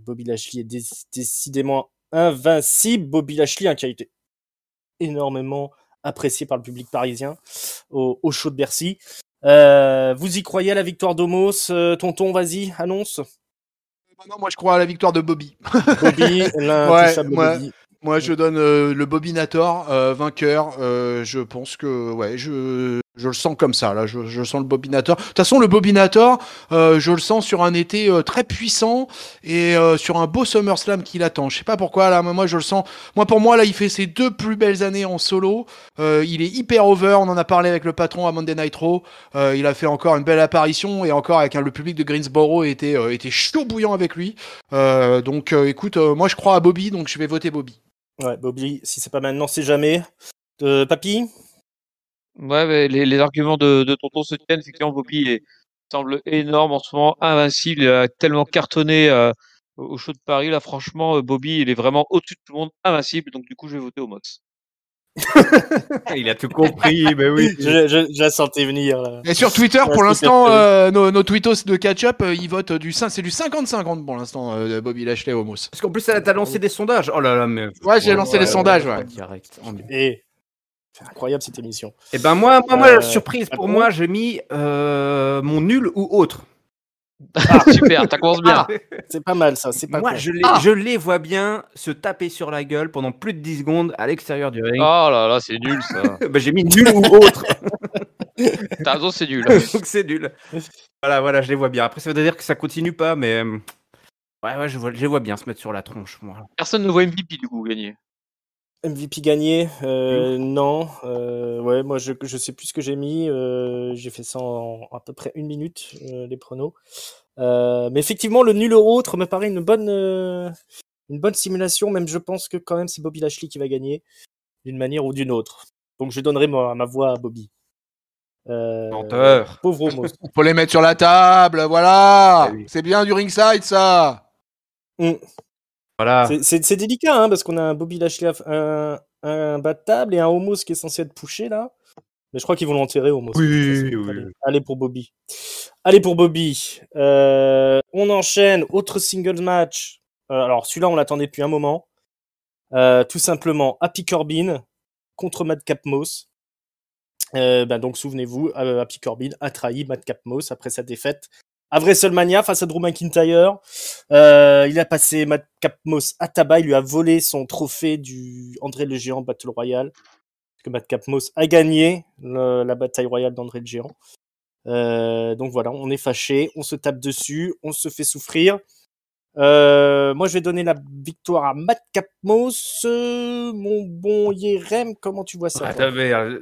Bobby Lashley est décidément invincible. Bobby Lashley, qui a été énormément apprécié par le public parisien au show de Bercy. Vous y croyez à la victoire d'Omos, tonton, vas-y, annonce. Non, moi je crois à la victoire de Bobby. Bobby, l'intouchable Bobby. Moi je donne le Bobinator vainqueur. Je pense que je le sens comme ça là. Je sens le Bobinator. De toute façon le Bobinator, je le sens sur un été très puissant et sur un beau SummerSlam qui l'attend. Je sais pas pourquoi là, moi je le sens. Pour moi là, il fait ses 2 plus belles années en solo. Il est hyper over. On en a parlé avec le patron à Monday Night Raw. Il a fait encore une belle apparition et encore avec le public de Greensboro était chaud bouillant avec lui. Donc écoute, moi je crois à Bobby, donc je vais voter Bobby. Ouais, Bobby, si c'est pas maintenant, c'est jamais. Papy? Ouais, mais les arguments de tonton se tiennent. Effectivement, Bobby semble énorme en ce moment, invincible. Il a tellement cartonné au show de Paris. Là, franchement, Bobby, il est vraiment au-dessus de tout le monde, invincible. Donc, du coup, je vais voter Omos. Il a tout compris, mais oui. Je la sentais venir là. Et sur Twitter, Ouais, pour c'est l'instant, peut-être nos tweetos de catch-up, ils votent c'est du 50-50 pour l'instant, Bobby Lashley Homos. Parce qu'en plus, elle t'a lancé des sondages. Oh là là, mais. Ouais, j'ai lancé les sondages, ouais. Direct. Et c'est incroyable cette émission. Et ben moi, la surprise ah pour bon moi, j'ai mis mon nul ou autre. Super, ça commence bien. C'est pas mal ça, c'est pas Moi, con. je les vois bien se taper sur la gueule pendant plus de 10 secondes à l'extérieur du ring. Oh là là, c'est nul ça. Bah, j'ai mis nul ou autre. T'as raison, c'est nul. Donc c'est nul. Voilà, je les vois bien. Après, ça veut dire que ça continue pas, mais ouais, je les vois bien se mettre sur la tronche. Moi. Personne ne voit MVP du coup gagner. MVP gagné, non. Ouais, moi je sais plus ce que j'ai mis. J'ai fait ça en à peu près 1 minute, les pronos. Mais effectivement, le nul ou autre me paraît une bonne simulation. Même je pense que quand même c'est Bobby Lashley qui va gagner d'une manière ou d'une autre. Donc je donnerai ma voix à Bobby. Menteur. Pauvre Homos. Faut les mettre sur la table, voilà. Ah oui. C'est bien du ringside, ça. Voilà. C'est délicat, hein, parce qu'on a un Bobby Lashley, un bas de table et un Homos qui est censé être pushé là. Mais je crois qu'ils vont l'enterrer, Homos. Oui. Allez pour Bobby. Allez pour Bobby. On enchaîne. Autre singles match. Alors celui-là, on l'attendait depuis un moment. Tout simplement, Happy Corbin contre Madcap Moss. Donc souvenez-vous, Happy Corbin a trahi Madcap Moss après sa défaite à WrestleMania face à Drew McIntyre. Il a passé Madcap Moss à tabac, il lui a volé son trophée du André le Géant Battle Royale. Parce que Madcap Moss a gagné la bataille royale d'André le Géant. Donc voilà, on est fâché, on se tape dessus, on se fait souffrir. Moi, je vais donner la victoire à Madcap Moss. Mon bon Yerem, comment tu vois ça toi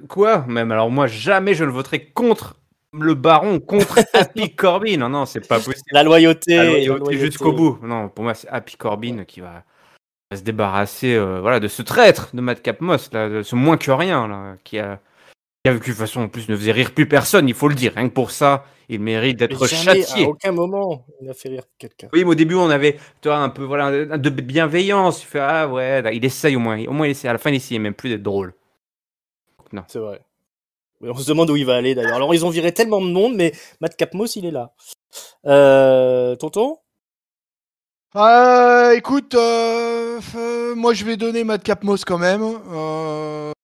Quoi même? Alors moi, jamais je ne voterai contre le baron, contre Happy Corbin. Non, c'est pas possible. La loyauté. La loyauté jusqu'au bout. Non, pour moi, c'est Happy Corbin qui va se débarrasser de ce traître de Madcap Moss, là, de ce moins que rien, là, qui a de toute façon en plus ne faisait rire plus personne, il faut le dire. Rien que pour ça, il mérite d'être Mais jamais, châtié. à aucun moment, il a fait rire quelqu'un. Oui, mais au début, on avait un peu de bienveillance. Il fait ouais, là, il essaye au moins. Au moins, il essaye. À la fin, il essayait même plus d'être drôle. Non. C'est vrai. Mais on se demande où il va aller d'ailleurs. Alors, ils ont viré tellement de monde, mais Madcap Moss, il est là. Tonton Écoute, moi je vais donner Madcap Moss quand même.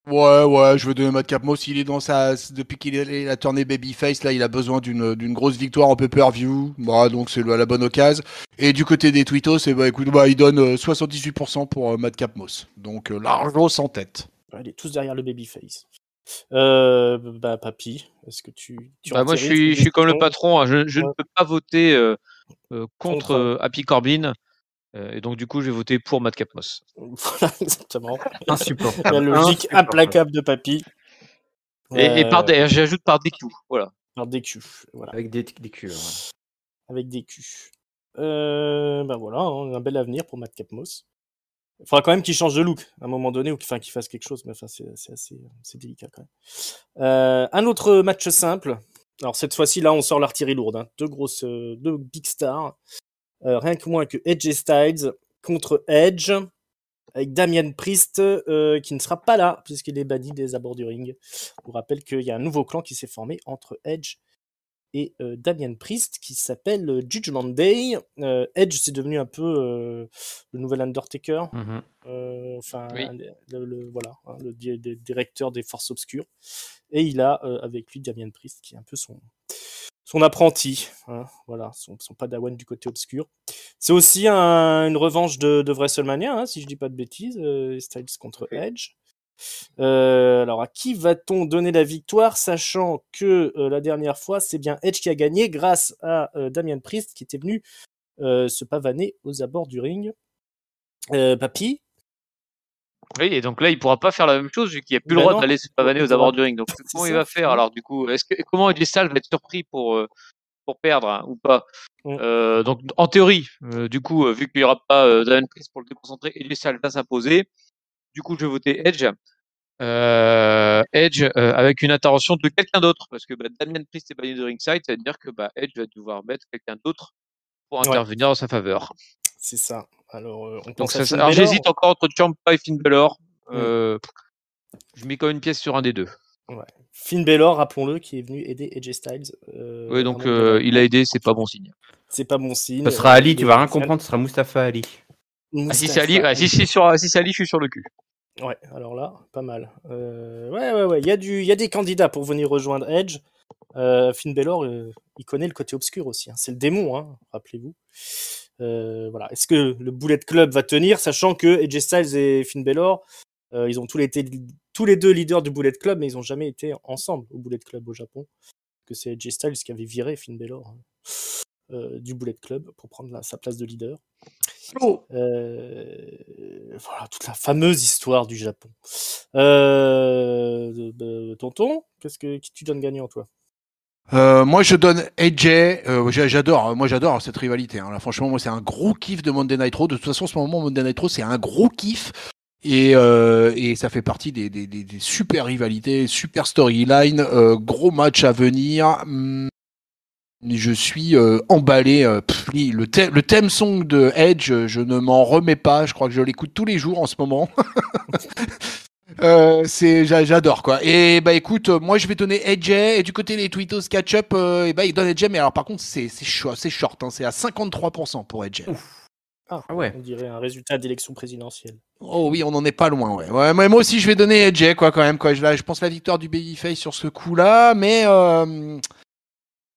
Ouais, je vais donner Madcap Moss. Il est depuis qu'il a tourné Babyface, là, il a besoin d'une grosse victoire en pay-per-view. Bah, donc c'est la bonne occasion. Et du côté des tweetos, écoute, il donne 78% pour Madcap Moss. Donc largement sans tête. Il est tous derrière le babyface. Papy, est-ce que tu moi, je suis comme le patron. Hein. Je ne peux pas voter contre Happy Corbin. Et donc, du coup, je vais voter pour Madcap Moss. Voilà, exactement. Insupportable. La logique implacable de Papy. Et j'ajoute par DQ. Voilà. Par DQ. Voilà. Avec des culs. Voilà. Avec des culs. Voilà, hein, un bel avenir pour Madcap Moss. Il faudra quand même qu'il change de look à un moment donné, ou qu'il fasse quelque chose, mais enfin, c'est délicat quand même. Un autre match simple. Alors cette fois-ci, là, on sort l'artillerie lourde. Hein. Deux big stars. Rien que moins que Edge et Styles contre Edge, avec Damian Priest qui ne sera pas là, puisqu'il est banni des abords du ring. Je vous rappelle qu'il y a un nouveau clan qui s'est formé entre Edge et Damian Priest qui s'appelle Judgment Day. Edge, c'est devenu un peu le nouvel Undertaker. Oui. Le directeur des forces obscures. Et il a avec lui Damian Priest qui est un peu son apprenti, hein, voilà, son padawan du côté obscur. C'est aussi une revanche de WrestleMania, hein, si je dis pas de bêtises, Styles contre Edge. Alors, à qui va-t-on donner la victoire, sachant que la dernière fois, c'est bien Edge qui a gagné grâce à Damian Priest qui était venu se pavaner aux abords du ring. Papy? Oui, et donc là, il pourra pas faire la même chose vu qu'il n'y a plus le droit d'aller se pavaner aux abords du ring. Donc, comment il va faire alors du coup comment AJ Styles va être surpris pour perdre hein, ou pas Donc, en théorie, du coup, vu qu'il n'y aura pas Damian Priest pour le déconcentrer, AJ Styles va s'imposer. Du coup, je vais voter Edge. Avec une intervention de quelqu'un d'autre parce que Damian Priest est banni de ringside, ça veut dire que Edge va devoir mettre quelqu'un d'autre pour intervenir en sa faveur. C'est ça. Alors, donc j'hésite encore entre Ciampa et Finn Balor. Je mets quand même une pièce sur un des deux. Finn Balor, rappelons-le, qui est venu aider AJ Styles. Oui, donc un moment il a aidé, c'est pas bon signe. C'est pas bon signe. Ce sera Ali, il tu est vas rien au final comprendre, ce sera Mustafa Ali. Ah, si c'est Ali, si c'est Ali, je suis sur le cul. Ouais, alors là, pas mal. Ouais. Il y a des candidats pour venir rejoindre Edge. Finn Balor, il connaît le côté obscur aussi. Hein. C'est le démon, hein, rappelez-vous. Voilà. Est-ce que le Bullet Club va tenir, sachant que AJ Styles et Finn Balor, ils ont tous les deux leaders du Bullet Club, mais ils ont jamais été ensemble au Bullet Club au Japon. Que c'est AJ Styles qui avait viré Finn Balor du Bullet Club pour prendre sa place de leader. Voilà, toute la fameuse histoire du Japon. Tonton, qui tu donnes gagnant, toi? Moi je donne AJ. J'adore cette rivalité. Hein. Là, franchement, moi c'est un gros kiff de Monday Night Raw. De toute façon, en ce moment, Monday Night Raw c'est un gros kiff. Et ça fait partie des super rivalités, super storyline, gros match à venir. Je suis emballé. Le theme song de Edge, je ne m'en remets pas. Je crois que je l'écoute tous les jours en ce moment. J'adore quoi. Et bah écoute, moi je vais donner AJ. Et du côté des Tweetos Catch-up, il donne AJ. Mais alors par contre, c'est short. Hein, c'est à 53% pour AJ. Ah ouais. On dirait un résultat d'élection présidentielle. Oh oui, on n'en est pas loin, ouais. Moi aussi, je vais donner AJ, quoi, quand même, quoi. Je pense la victoire du Babyface sur ce coup-là, mais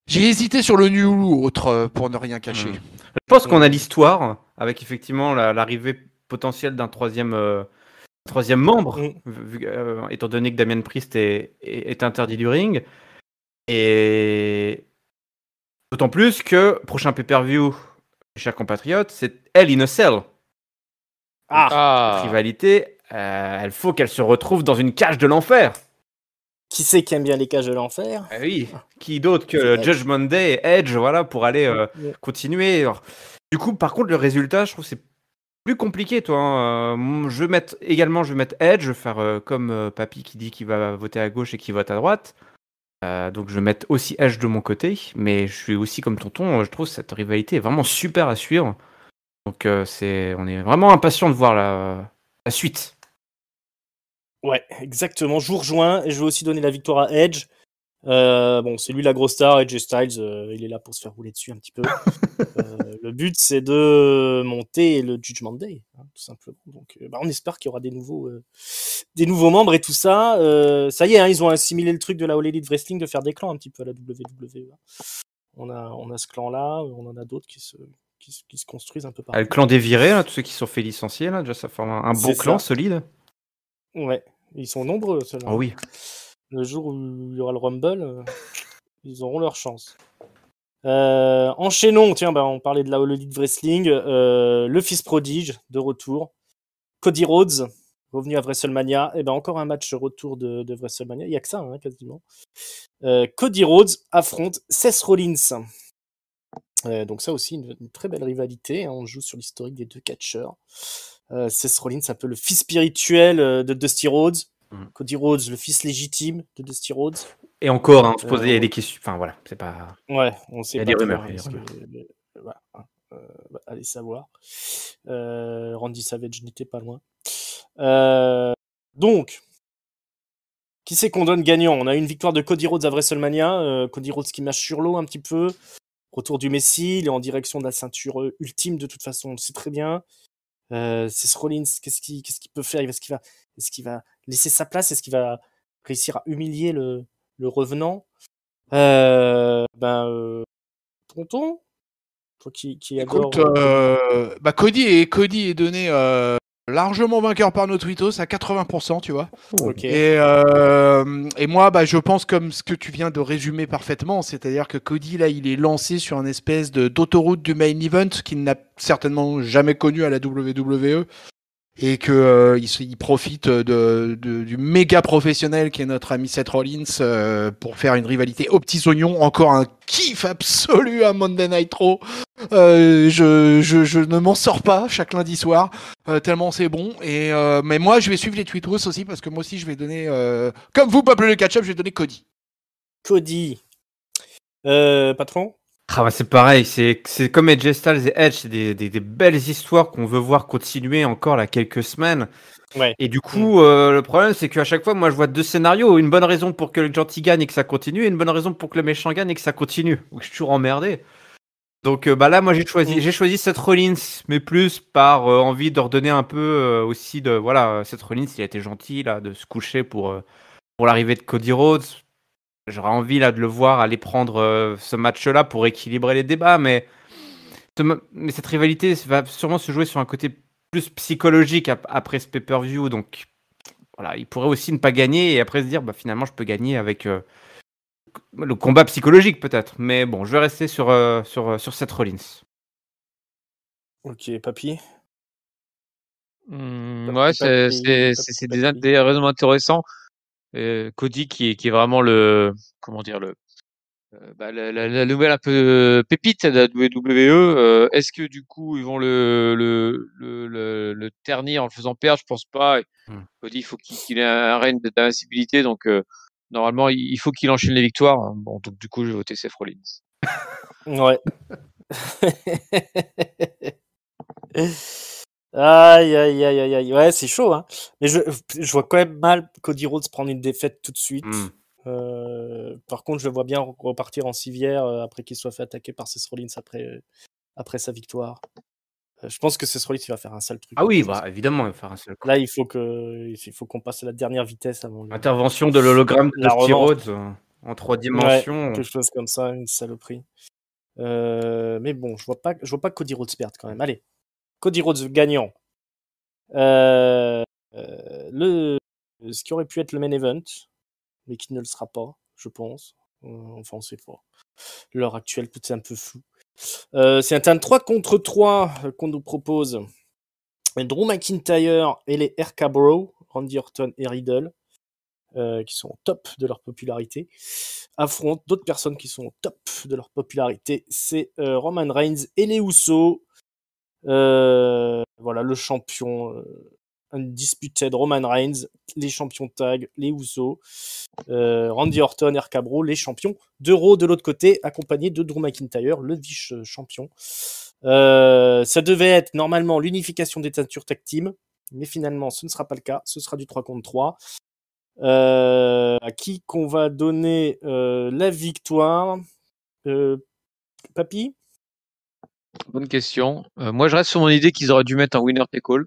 j'ai hésité sur le nul ou autre, pour ne rien cacher. Je pense qu'on a l'histoire, avec effectivement l'arrivée potentielle d'un troisième membre, étant donné que Damien Priest est interdit du ring. Et d'autant plus que, prochain pay-per-view, chers compatriotes, c'est Hell in a Cell. Cette rivalité, il faut qu'elle se retrouve dans une cage de l'enfer. Qui c'est qui aime bien les cages de l'enfer? Oui, qui d'autre que Judgment Day et Edge, voilà, pour aller continuer. Alors, du coup, par contre, le résultat, je trouve que c'est plus compliqué, toi. Hein. Je vais mettre Edge, je vais faire comme Papy qui dit qu'il va voter à gauche et qui vote à droite. Donc je vais mettre aussi Edge de mon côté, mais je suis aussi comme Tonton, je trouve que cette rivalité est vraiment super à suivre. Donc on est vraiment impatient de voir la suite. Ouais, exactement. Je vous rejoins et je vais aussi donner la victoire à Edge. Bon, c'est lui la grosse star. AJ Styles, il est là pour se faire rouler dessus un petit peu. Le but, c'est de monter le Judgment Day, hein, tout simplement. Donc, on espère qu'il y aura des nouveaux membres et tout ça. Ça y est, hein, ils ont assimilé le truc de la All Elite Wrestling de faire des clans un petit peu à la WWE. On a ce clan-là, on en a d'autres qui se construisent un peu partout. Le clan des virés, là, tous ceux qui se sont fait licencier, là, déjà ça forme un bon clan solide. Ouais, ils sont nombreux, ceux-là. Oh oui. Le jour où il y aura le Rumble, ils auront leur chance. Enchaînons, tiens, on parlait de la All Elite Wrestling. Le fils prodige, de retour. Cody Rhodes, revenu à WrestleMania. Et encore un match retour de WrestleMania. Il n'y a que ça, hein, quasiment. Cody Rhodes affronte Seth Rollins. Donc ça aussi, une très belle rivalité. Hein, on joue sur l'historique des deux catcheurs. Seth Rollins, un peu le fils spirituel de Dusty Rhodes. Cody Rhodes, le fils légitime de Dusty Rhodes. Et encore, on se posait des questions. Enfin voilà, c'est pas. Ouais, on sait. Il y a des rumeurs. Voilà, allez savoir. Randy Savage n'était pas loin. Donc, qui c'est qu'on donne gagnant? On a une victoire de Cody Rhodes à WrestleMania. Cody Rhodes qui marche sur l'eau un petit peu. Retour du Messie, il est en direction de la ceinture ultime de toute façon, on le sait très bien. Seth Rollins, qu'est-ce qu'il peut faire? Est-ce qu'il va laisser sa place? Est-ce qu'il va réussir à humilier le revenant? Tonton, toi qui Écoute, adore. Cody est donné largement vainqueur par nos tweetos à 80%, tu vois. Okay. Et moi, je pense comme ce que tu viens de résumer parfaitement, c'est-à-dire que Cody, là, il est lancé sur une espèce d'autoroute du main event qu'il n'a certainement jamais connu à la WWE. Et que il profite du méga professionnel qui est notre ami Seth Rollins pour faire une rivalité aux petits oignons. Encore un kiff absolu à Monday Night Raw. Je ne m'en sors pas chaque lundi soir tellement c'est bon. Et mais moi je vais suivre les tweetos aussi parce que moi aussi je vais donner comme vous peuple le catch-up, je vais donner Cody. Patron. Ah bah, c'est pareil, c'est comme AJ Styles et Edge, c'est des belles histoires qu'on veut voir continuer encore là quelques semaines. Ouais. Et du coup, le problème, c'est qu'à chaque fois, moi, je vois deux scénarios. Une bonne raison pour que le gentil gagne et que ça continue, et une bonne raison pour que le méchant gagne et que ça continue. Donc, je suis toujours emmerdé. Donc, bah là, moi, j'ai choisi Seth Rollins, mais plus par envie de redonner un peu aussi de, voilà, Seth Rollins, il a été gentil là, de se coucher pour l'arrivée de Cody Rhodes. J'aurais envie là de le voir aller prendre ce match-là pour équilibrer les débats, mais cette rivalité va sûrement se jouer sur un côté plus psychologique après ce pay-per-view. Donc voilà, il pourrait aussi ne pas gagner et après se dire bah finalement je peux gagner avec le combat psychologique peut-être. Mais bon, je vais rester sur Seth Rollins. Ok, papy. Ouais, c'est des raisonnements intéressants. Cody qui est vraiment comment dire, la nouvelle un peu pépite de la WWE. Est-ce que du coup ils vont le ternir en le faisant perdre? Je pense pas. Cody, il faut qu'il ait un règne d'invincibilité, donc normalement il faut qu'il enchaîne les victoires. Bon, donc du coup je vais voter Seth Rollins. Ouais. Aïe, aïe, aïe, aïe, aïe. Ouais, c'est chaud, hein. Mais je vois quand même mal Cody Rhodes prendre une défaite tout de suite. Par contre, je le vois bien repartir en civière après qu'il soit fait attaquer par Seth Rollins après sa victoire. Je pense que Seth Rollins il va faire un sale truc. Ah oui, bah évidemment, il va faire un seul coup. Là, il faut qu'on passe à la dernière vitesse avant Intervention de l'hologramme de la Dusty revanche. Rhodes en 3 dimensions. Ouais, quelque chose comme ça, une saloperie. Mais bon, je vois pas Cody Rhodes perdre quand même. Allez, Cody Rhodes gagnant. Ce qui aurait pu être le main event, mais qui ne le sera pas, je pense. Enfin, on sait pas. L'heure actuelle, tout est un peu flou. C'est un 3 contre 3 qu'on nous propose. Drew McIntyre et les RK Bro, Randy Orton et Riddle, qui sont au top de leur popularité, affrontent d'autres personnes qui sont au top de leur popularité. C'est Roman Reigns et les Usos. Voilà, le champion undisputed Roman Reigns, les champions tag, les Usos, Randy Orton, RK Bro, les champions d'Euro de l'autre côté, accompagnés de Drew McIntyre, le vice-champion. Ça devait être normalement l'unification des ceintures tag team, mais finalement ce ne sera pas le cas, ce sera du 3 contre 3. À qui qu'on va donner la victoire? Papy? Bonne question. Moi, je reste sur mon idée qu'ils auraient dû mettre un winner take all,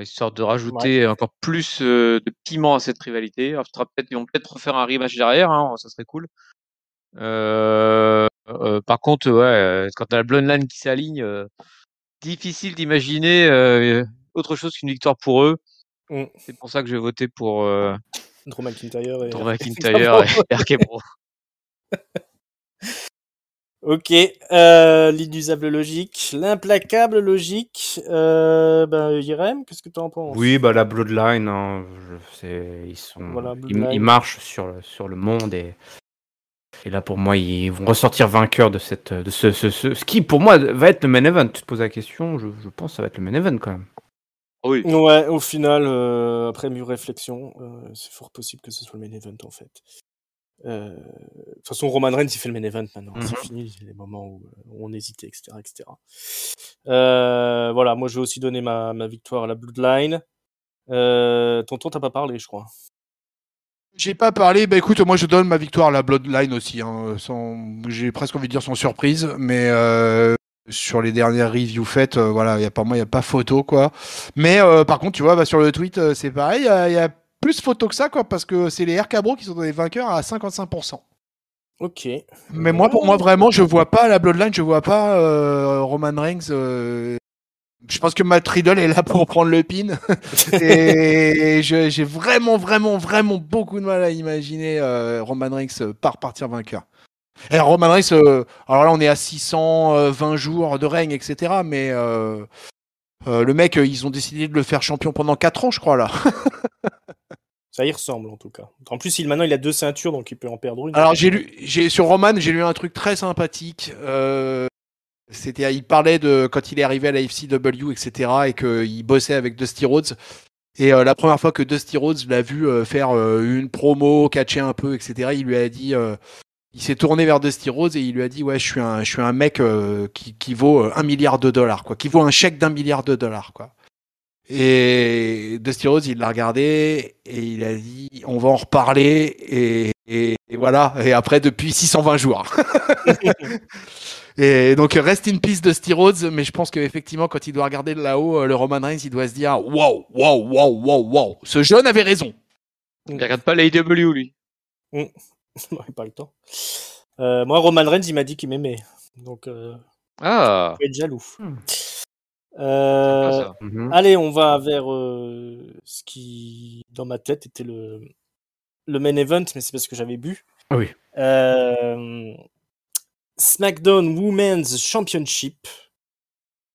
histoire de rajouter encore plus de piment à cette rivalité. Alors, ils vont peut-être refaire un rematch derrière, hein, ça serait cool. Par contre, ouais, quand t'as la Bloodline qui s'aligne, difficile d'imaginer autre chose qu'une victoire pour eux. C'est pour ça que je vais voter pour Drew McIntyre et RK Bro. Ok, l'inusable logique, l'implacable logique. Irem, qu'est-ce que tu en penses? Oui, bah la Bloodline, hein, ils marchent sur le monde et là pour moi ils vont ressortir vainqueurs de ce qui pour moi va être le main event. Tu te poses la question, je pense que ça va être le main event quand même. Oui. Ouais, au final, après mûre réflexion, c'est fort possible que ce soit le main event en fait. De toute façon, Roman Reigns il fait le main event maintenant, c'est fini les moments où on hésitait, etc. Voilà, moi je vais aussi donner ma victoire à la Bloodline. Tonton, t'as pas parlé, je crois. J'ai pas parlé, bah écoute, moi je donne ma victoire à la Bloodline aussi, hein, j'ai presque envie de dire sans surprise, mais sur les dernières reviews faites, voilà, pour moi il y a pas photo quoi. Mais par contre, tu vois, bah, sur le tweet, c'est pareil, il y a plus photo que ça quoi, parce que c'est les RK Bro qui sont les vainqueurs à 55%. Ok. Mais moi, pour moi vraiment, je vois pas la Bloodline, je vois pas Roman Reigns. Je pense que Matt Riddle est là pour prendre le pin. Et j'ai vraiment beaucoup de mal à imaginer Roman Reigns partir vainqueur. Et Roman Reigns, alors là on est à 620 jours de règne, etc. Mais le mec, ils ont décidé de le faire champion pendant 4 ans, je crois, là. Ça y ressemble en tout cas. En plus, maintenant il a 2 ceintures, donc il peut en perdre une. Alors sur Roman, j'ai lu un truc très sympathique. Il parlait de quand il est arrivé à la FCW, etc. et qu'il bossait avec Dusty Rhodes. Et la première fois que Dusty Rhodes l'a vu faire une promo, catcher un peu, etc., il lui a dit il s'est tourné vers Dusty Rhodes et il lui a dit ouais, je suis un mec qui vaut $1 milliard quoi, qui vaut un chèque d'$1 milliard quoi. Et Dusty Rhodes, il l'a regardé et il a dit on va en reparler et voilà. Et après, depuis 620 jours. Et donc, rest in peace Dusty Rhodes, mais je pense qu'effectivement, quand il doit regarder de là-haut, le Roman Reigns, il doit se dire wow, ce jeune avait raison. Il regarde pas l'AEW, lui. Il n'aurait pas le temps. Moi, Roman Reigns, il m'a dit qu'il m'aimait. Donc, Ah, je peux être jaloux. sympa, ça. Allez, on va vers ce qui, dans ma tête, était le main event, mais c'est parce que j'avais bu. Ah oui. SmackDown Women's Championship,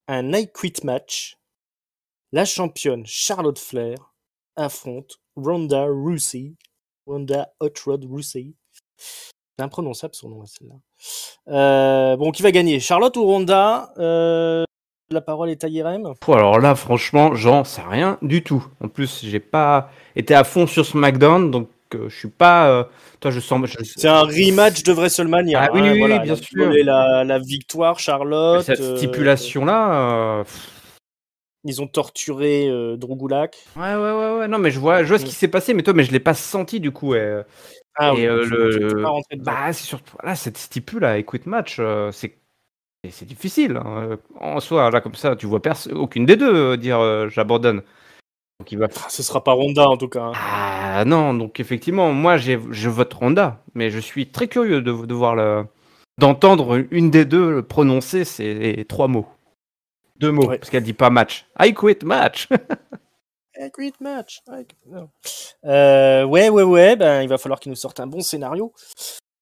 un I Quit match. La championne Charlotte Flair affronte Ronda Rousey. Ronda Hot Rod Rousey. C'est imprononçable son nom, celle-là. Bon, qui va gagner, Charlotte ou Ronda? La parole est à Yerem. Alors là, franchement, j'en sais rien du tout. En plus, j'ai pas été à fond sur SmackDown, donc je suis pas. Toi, je sens. C'est un rematch de WrestleMania. Ah oui, hein, oui, voilà, bien elle a sûr. volé la victoire, Charlotte. Cette stipulation-là. Ils ont torturé Drew Gulak. Ouais. Non, mais je vois ce qui s'est passé, mais je l'ai pas senti du coup. Ah et oui, je t'ai pas rentré dedans. bah, c'est surtout là cette stipule Quit match, c'est difficile hein. En soi. Là, comme ça, tu vois aucune des deux dire j'abandonne. Donc il va. Ce sera pas Ronda en tout cas. Hein. Ah non, donc effectivement, moi je vote Ronda, mais je suis très curieux de voir d'entendre une des deux prononcer ces 3 mots. 2 mots, Ouais. parce qu'elle dit pas match. I quit match. I quit match. Ouais. Ben, il va falloir qu'ils nous sortent un bon scénario.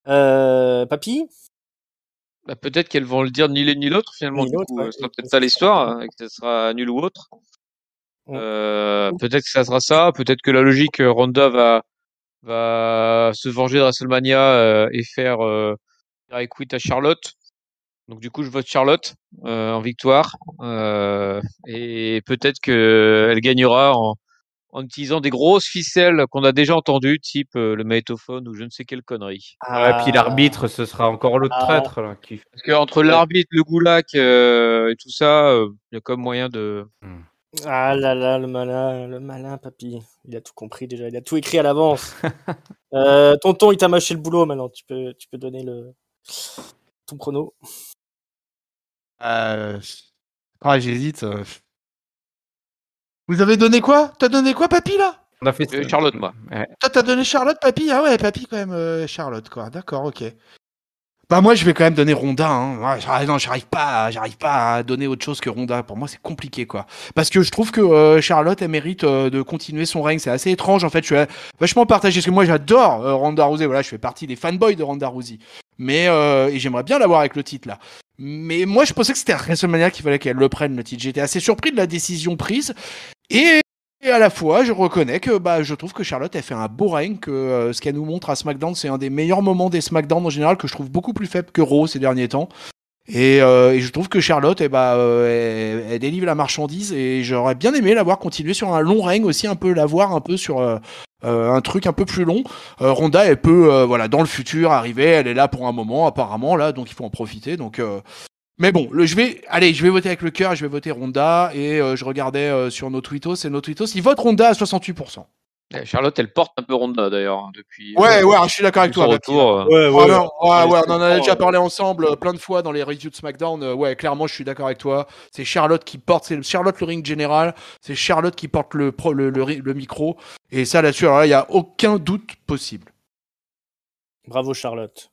Papy? Bah, peut-être qu'elles vont le dire ni l'un ni l'autre, finalement. Ni Du l'autre, coup, ouais. ce sera peut-être ça l'histoire, et que ce sera nul ou autre. Ouais. Peut-être que ça sera ça. Peut-être que la logique, Ronda va se venger de WrestleMania et faire I quit à Charlotte. Donc du coup, je vote Charlotte en victoire. Et peut-être que elle gagnera en utilisant des grosses ficelles qu'on a déjà entendues, type le magnétophone ou je ne sais quelle connerie. Ouais, puis l'arbitre, ce sera encore l'autre traître là, qui. Parce qu'entre l'arbitre, le goulag et tout ça, il y a comme moyen de. Ah là là, le malin, papy. Il a tout compris déjà, il a tout écrit à l'avance. Tonton, il t'a mâché le boulot maintenant. Tu peux donner ton chrono. J'hésite. Vous avez donné quoi? T'as donné quoi, papy, là? On a fait Charlotte, moi. Ouais. Toi, t'as donné Charlotte, papy? Ah ouais, papy, quand même, Charlotte, quoi. D'accord, ok. Bah, moi, je vais quand même donner Ronda, hein. Ouais, non, j'arrive pas à donner autre chose que Ronda. Pour moi, c'est compliqué, quoi. Parce que je trouve que Charlotte, elle mérite de continuer son règne. C'est assez étrange, en fait. Je suis vachement partagé. Parce que moi, j'adore Ronda Rousey. Voilà, je fais partie des fanboys de Ronda Rousey. Mais, et j'aimerais bien l'avoir avec le titre, là. Mais moi, je pensais que c'était à WrestleMania qu'il fallait qu'elle le prenne, le titre. J'étais assez surpris de la décision prise. Et à la fois, je reconnais que je trouve que Charlotte, elle fait un beau règne, que ce qu'elle nous montre à SmackDown, c'est un des meilleurs moments des SmackDown en général, que je trouve beaucoup plus faible que Raw ces derniers temps. Et je trouve que Charlotte, elle délivre la marchandise, et j'aurais bien aimé la voir continuer sur un long règne aussi, la voir un peu sur un truc un peu plus long. Ronda, elle peut, dans le futur arriver, elle est là pour un moment apparemment, là, donc il faut en profiter. Donc mais bon, je vais voter avec le cœur, je vais voter Ronda, et je regardais sur nos tweetos, ils votent Ronda à 68%. Charlotte, elle porte un peu Ronda d'ailleurs depuis. Ouais, je suis d'accord avec toi. Retour. On en a déjà parlé ensemble plein de fois dans les reviews de SmackDown. Ouais, clairement, je suis d'accord avec toi. C'est Charlotte qui porte, c'est Charlotte le ring général, c'est Charlotte qui porte le micro, et ça là-dessus, il y a aucun doute possible. Bravo Charlotte.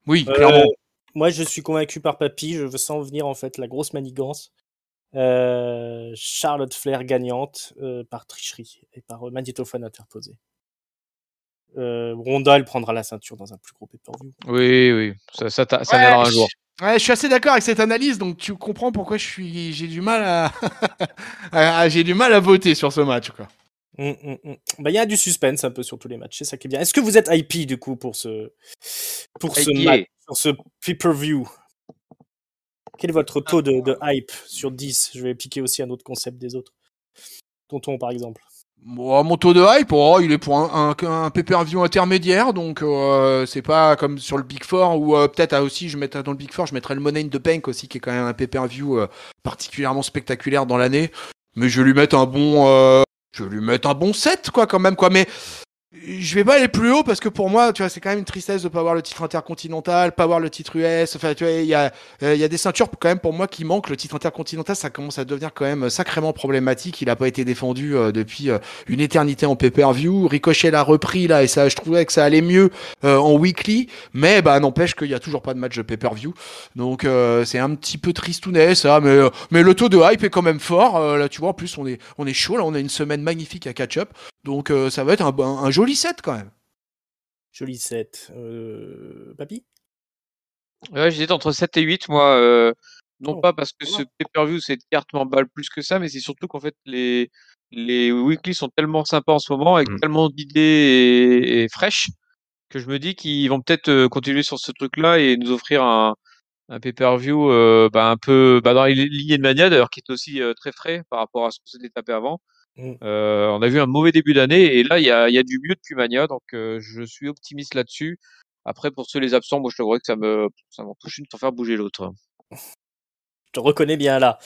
Oui, clairement. Moi, je suis convaincu par Papy. Je veux sens venir en fait la grosse manigance. Charlotte Flair gagnante par tricherie et par magnétophone interposé. Ronda, elle prendra la ceinture dans un plus gros pay-per-view. Oui, ça viendra un jour. Ouais, je suis assez d'accord avec cette analyse, donc tu comprends pourquoi j'ai du mal j'ai du mal à voter sur ce match, quoi. Bah, il y a du suspense un peu sur tous les matchs, c'est ça qui est bien. Est-ce que vous êtes hype du coup pour ce match, sur ce pay-per-view? Quel est votre taux de hype sur 10? Je vais piquer aussi un autre concept des autres. Tonton, par exemple. Moi, mon taux de hype, il est pour un pay-per-view intermédiaire, donc c'est pas comme sur le Big Four ou peut-être aussi je mettrais dans le Big Four, je mettrais le Money in the Bank aussi qui est quand même un pay-per-view particulièrement spectaculaire dans l'année. Mais je vais lui mettre je vais lui mettre un bon 7 quoi quand même quoi. Mais je vais pas aller plus haut parce que pour moi, tu vois, c'est quand même une tristesse de pas avoir le titre intercontinental, pas avoir le titre US. Enfin, tu vois, il y a des ceintures quand même pour moi qui manquent. Le titre intercontinental, ça commence à devenir quand même sacrément problématique. Il a pas été défendu depuis une éternité en pay-per-view. Ricochet l'a repris là et ça, je trouvais que ça allait mieux en weekly. Mais bah n'empêche qu'il y a toujours pas de match de pay-per-view. Donc c'est un petit peu tristounet ça. Mais le taux de hype est quand même fort. Là, tu vois, en plus on est chaud. Là, on a une semaine magnifique à catch-up. Donc ça va être un joli set quand même. Joli set. Papy? Ouais, j'hésite entre 7 et 8, moi. Non Oh, pas parce que ça ce va. pay-per-view, cette carte m'emballe plus que ça, mais c'est surtout qu'en fait, les weekly sont tellement sympas en ce moment, avec Mm. tellement d'idées et fraîches, que je me dis qu'ils vont peut-être continuer sur ce truc-là et nous offrir un pay-per-view un peu dans les lignées de Mania, d'ailleurs, qui est aussi très frais par rapport à ce qu'on s'était tapé avant. Mm. On a vu un mauvais début d'année et là, il y a du mieux depuis Mania, donc je suis optimiste là-dessus. Après, pour ceux les absents, moi, je t'avouerais que ça m'en touche une sans faire bouger l'autre. Je te reconnais bien là.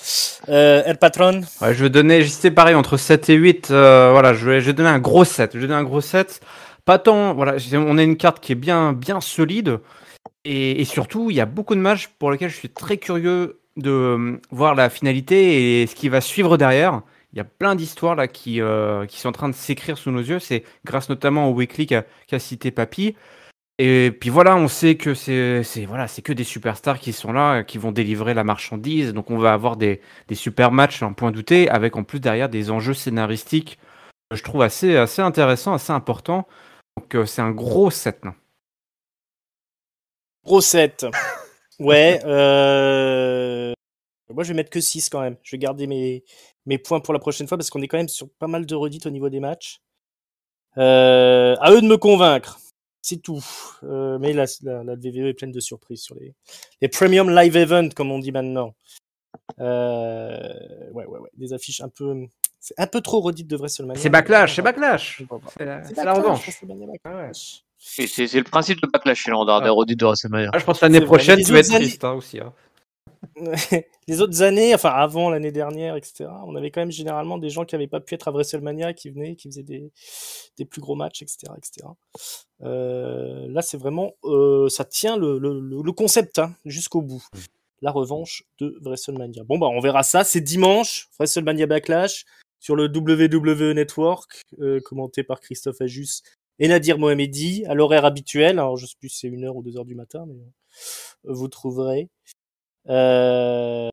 El Patron? Ouais, j'étais pareil entre 7 et 8. Voilà, je vais donner un gros 7. Je vais donner un gros 7. Pas tant, voilà, on a une carte qui est bien, bien solide. Et surtout, il y a beaucoup de matchs pour lesquels je suis très curieux de voir la finalité et ce qui va suivre derrière. Il y a plein d'histoires là qui sont en train de s'écrire sous nos yeux. C'est grâce notamment au Weekly qu'a cité Papy. Et puis voilà, on sait que c'est que des superstars qui sont là, qui vont délivrer la marchandise. Donc on va avoir des super matchs, en point douté, avec en plus derrière des enjeux scénaristiques que je trouve assez intéressants, assez importants. Donc c'est un gros set là. Gros set. Ouais. Moi, je vais mettre que 6 quand même. Je vais garder mes points pour la prochaine fois parce qu'on est quand même sur pas mal de redites au niveau des matchs. À eux de me convaincre. C'est tout. Mais la WWE est pleine de surprises sur les premium live events, comme on dit maintenant. Ouais. Des affiches un peu. C'est un peu trop redites de WrestleMania. C'est Backlash. C'est C'est la revanche. WrestleMania Backlash. Et c'est le principe de Backlash, d'avoir des redites de WrestleMania. Ah, je pense que l'année C'est vrai, prochaine, mais tu vas les être autres triste aussi. Hein. Les autres années, enfin avant l'année dernière, etc., on avait quand même généralement des gens qui n'avaient pas pu être à WrestleMania, qui venaient, qui faisaient des plus gros matchs, etc. Là, c'est vraiment, ça tient le concept hein, jusqu'au bout. La revanche de WrestleMania. Bon, bah, on verra ça. C'est dimanche, WrestleMania Backlash, sur le WWE Network, commenté par Christophe Ajus et Nadir Mohamedi, à l'horaire habituel. Alors, je sais plus si c'est 1h ou 2h du matin, mais vous trouverez. Voilà,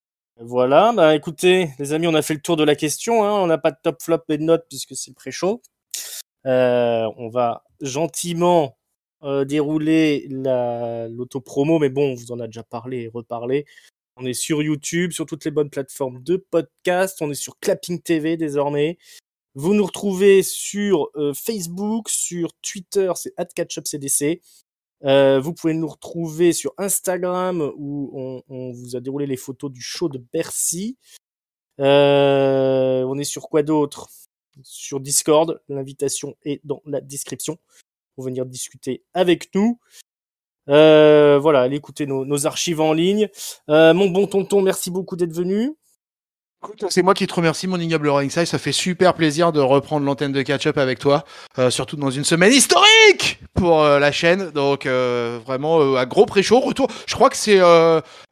bah écoutez, les amis, on a fait le tour de la question. Hein. On n'a pas de top flop et de notes puisque c'est le pré-show. On va gentiment dérouler l'auto-promo, mais bon, on vous en a déjà parlé et reparlé. On est sur YouTube, sur toutes les bonnes plateformes de podcast. On est sur Clapping TV désormais. Vous nous retrouvez sur Facebook, sur Twitter, c'est @catchupcdc. Vous pouvez nous retrouver sur Instagram où on vous a déroulé les photos du show de Bercy. On est sur quoi d'autre? Sur Discord, l'invitation est dans la description pour venir discuter avec nous. Voilà, allez écouter nos archives en ligne. Mon bon tonton, merci beaucoup d'être venu. Écoute, c'est moi qui te remercie, mon ignoble Ringside. Ça fait super plaisir de reprendre l'antenne de catch-up avec toi, surtout dans une semaine historique pour la chaîne. Donc vraiment un gros pré-show. Retour. Je crois que c'est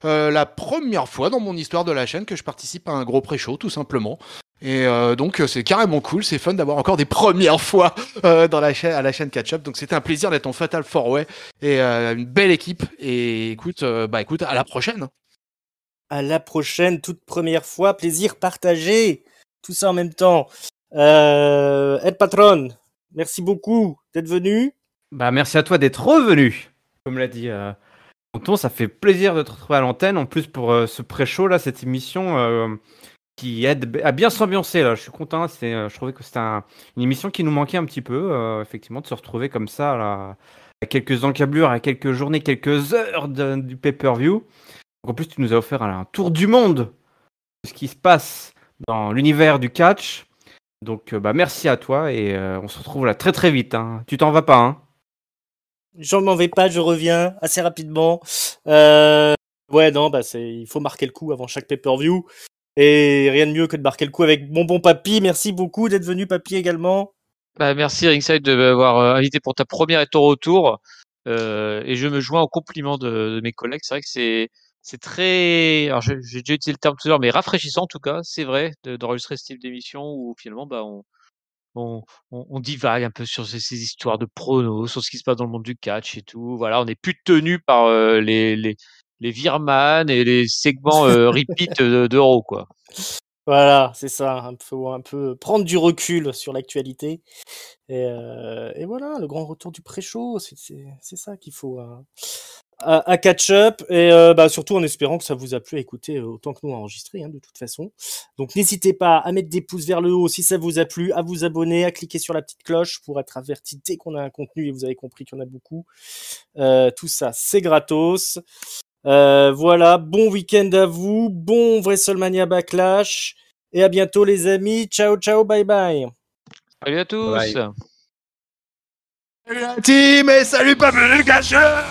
la première fois dans mon histoire de la chaîne que je participe à un gros pré-show, tout simplement. Et donc c'est carrément cool, c'est fun d'avoir encore des premières fois dans la chaîne, à la chaîne catch-up. Donc c'était un plaisir d'être en Fatal 4-Way et une belle équipe. Et écoute, écoute, à la prochaine. À la prochaine, toute première fois. Plaisir partagé. Tout ça en même temps. El Patron, merci beaucoup d'être venu. Bah, merci à toi d'être revenu. Comme l'a dit Tonton, ça fait plaisir de te retrouver à l'antenne. En plus, pour ce pré-show, là, cette émission qui aide à bien s'ambiancer. Là. Je suis content. Je trouvais que c'était une émission qui nous manquait un petit peu, effectivement, de se retrouver comme ça, là, à quelques encablures, à quelques journées, quelques heures du pay-per-view. Donc, en plus, tu nous as offert un tour du monde de ce qui se passe dans l'univers du catch. Donc, merci à toi et on se retrouve là très très vite. Hein. Tu t'en vas pas, hein? J'en m'en vais pas, je reviens assez rapidement. Ouais, non, il faut marquer le coup avant chaque pay-per-view. Et rien de mieux que de marquer le coup avec Bonbon Papy. Merci beaucoup d'être venu, Papy, également. Merci Ringside de m'avoir invité pour ta première et ton retour. Et je me joins aux compliments de mes collègues. C'est vrai que c'est très, alors j'ai déjà utilisé le terme tout à l'heure, mais rafraîchissant en tout cas. C'est vrai d'enregistrer ce type d'émission où finalement on divague un peu sur ces histoires de pronos, sur ce qui se passe dans le monde du catch et tout. Voilà, on n'est plus tenu par les virman et les segments repeat d'euros, quoi. Voilà, c'est ça. Faut un peu prendre du recul sur l'actualité. Et voilà, le grand retour du pré-show, c'est ça qu'il faut à catch up. Et surtout en espérant que ça vous a plu à écouter autant que nous à enregistrer, hein, de toute façon. Donc n'hésitez pas à mettre des pouces vers le haut si ça vous a plu, à vous abonner, à cliquer sur la petite cloche pour être averti dès qu'on a un contenu, et vous avez compris qu'il y en a beaucoup. Tout ça, c'est gratos. Voilà, bon week-end à vous, bon WrestleMania Backlash, et à bientôt les amis, ciao ciao, bye bye. Salut à tous. Bye. Salut la team et salut Pablo le cacheur.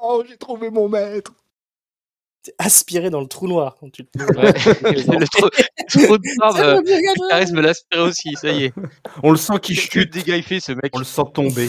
Non, j'ai trouvé mon maître. T'es aspiré dans le trou noir quand tu te Ouais. Le trou de barbe, Caris me l'aspire aussi, ça y est. On le sent qui Que chute, de dégâts il fait ce mec. on le sent tomber.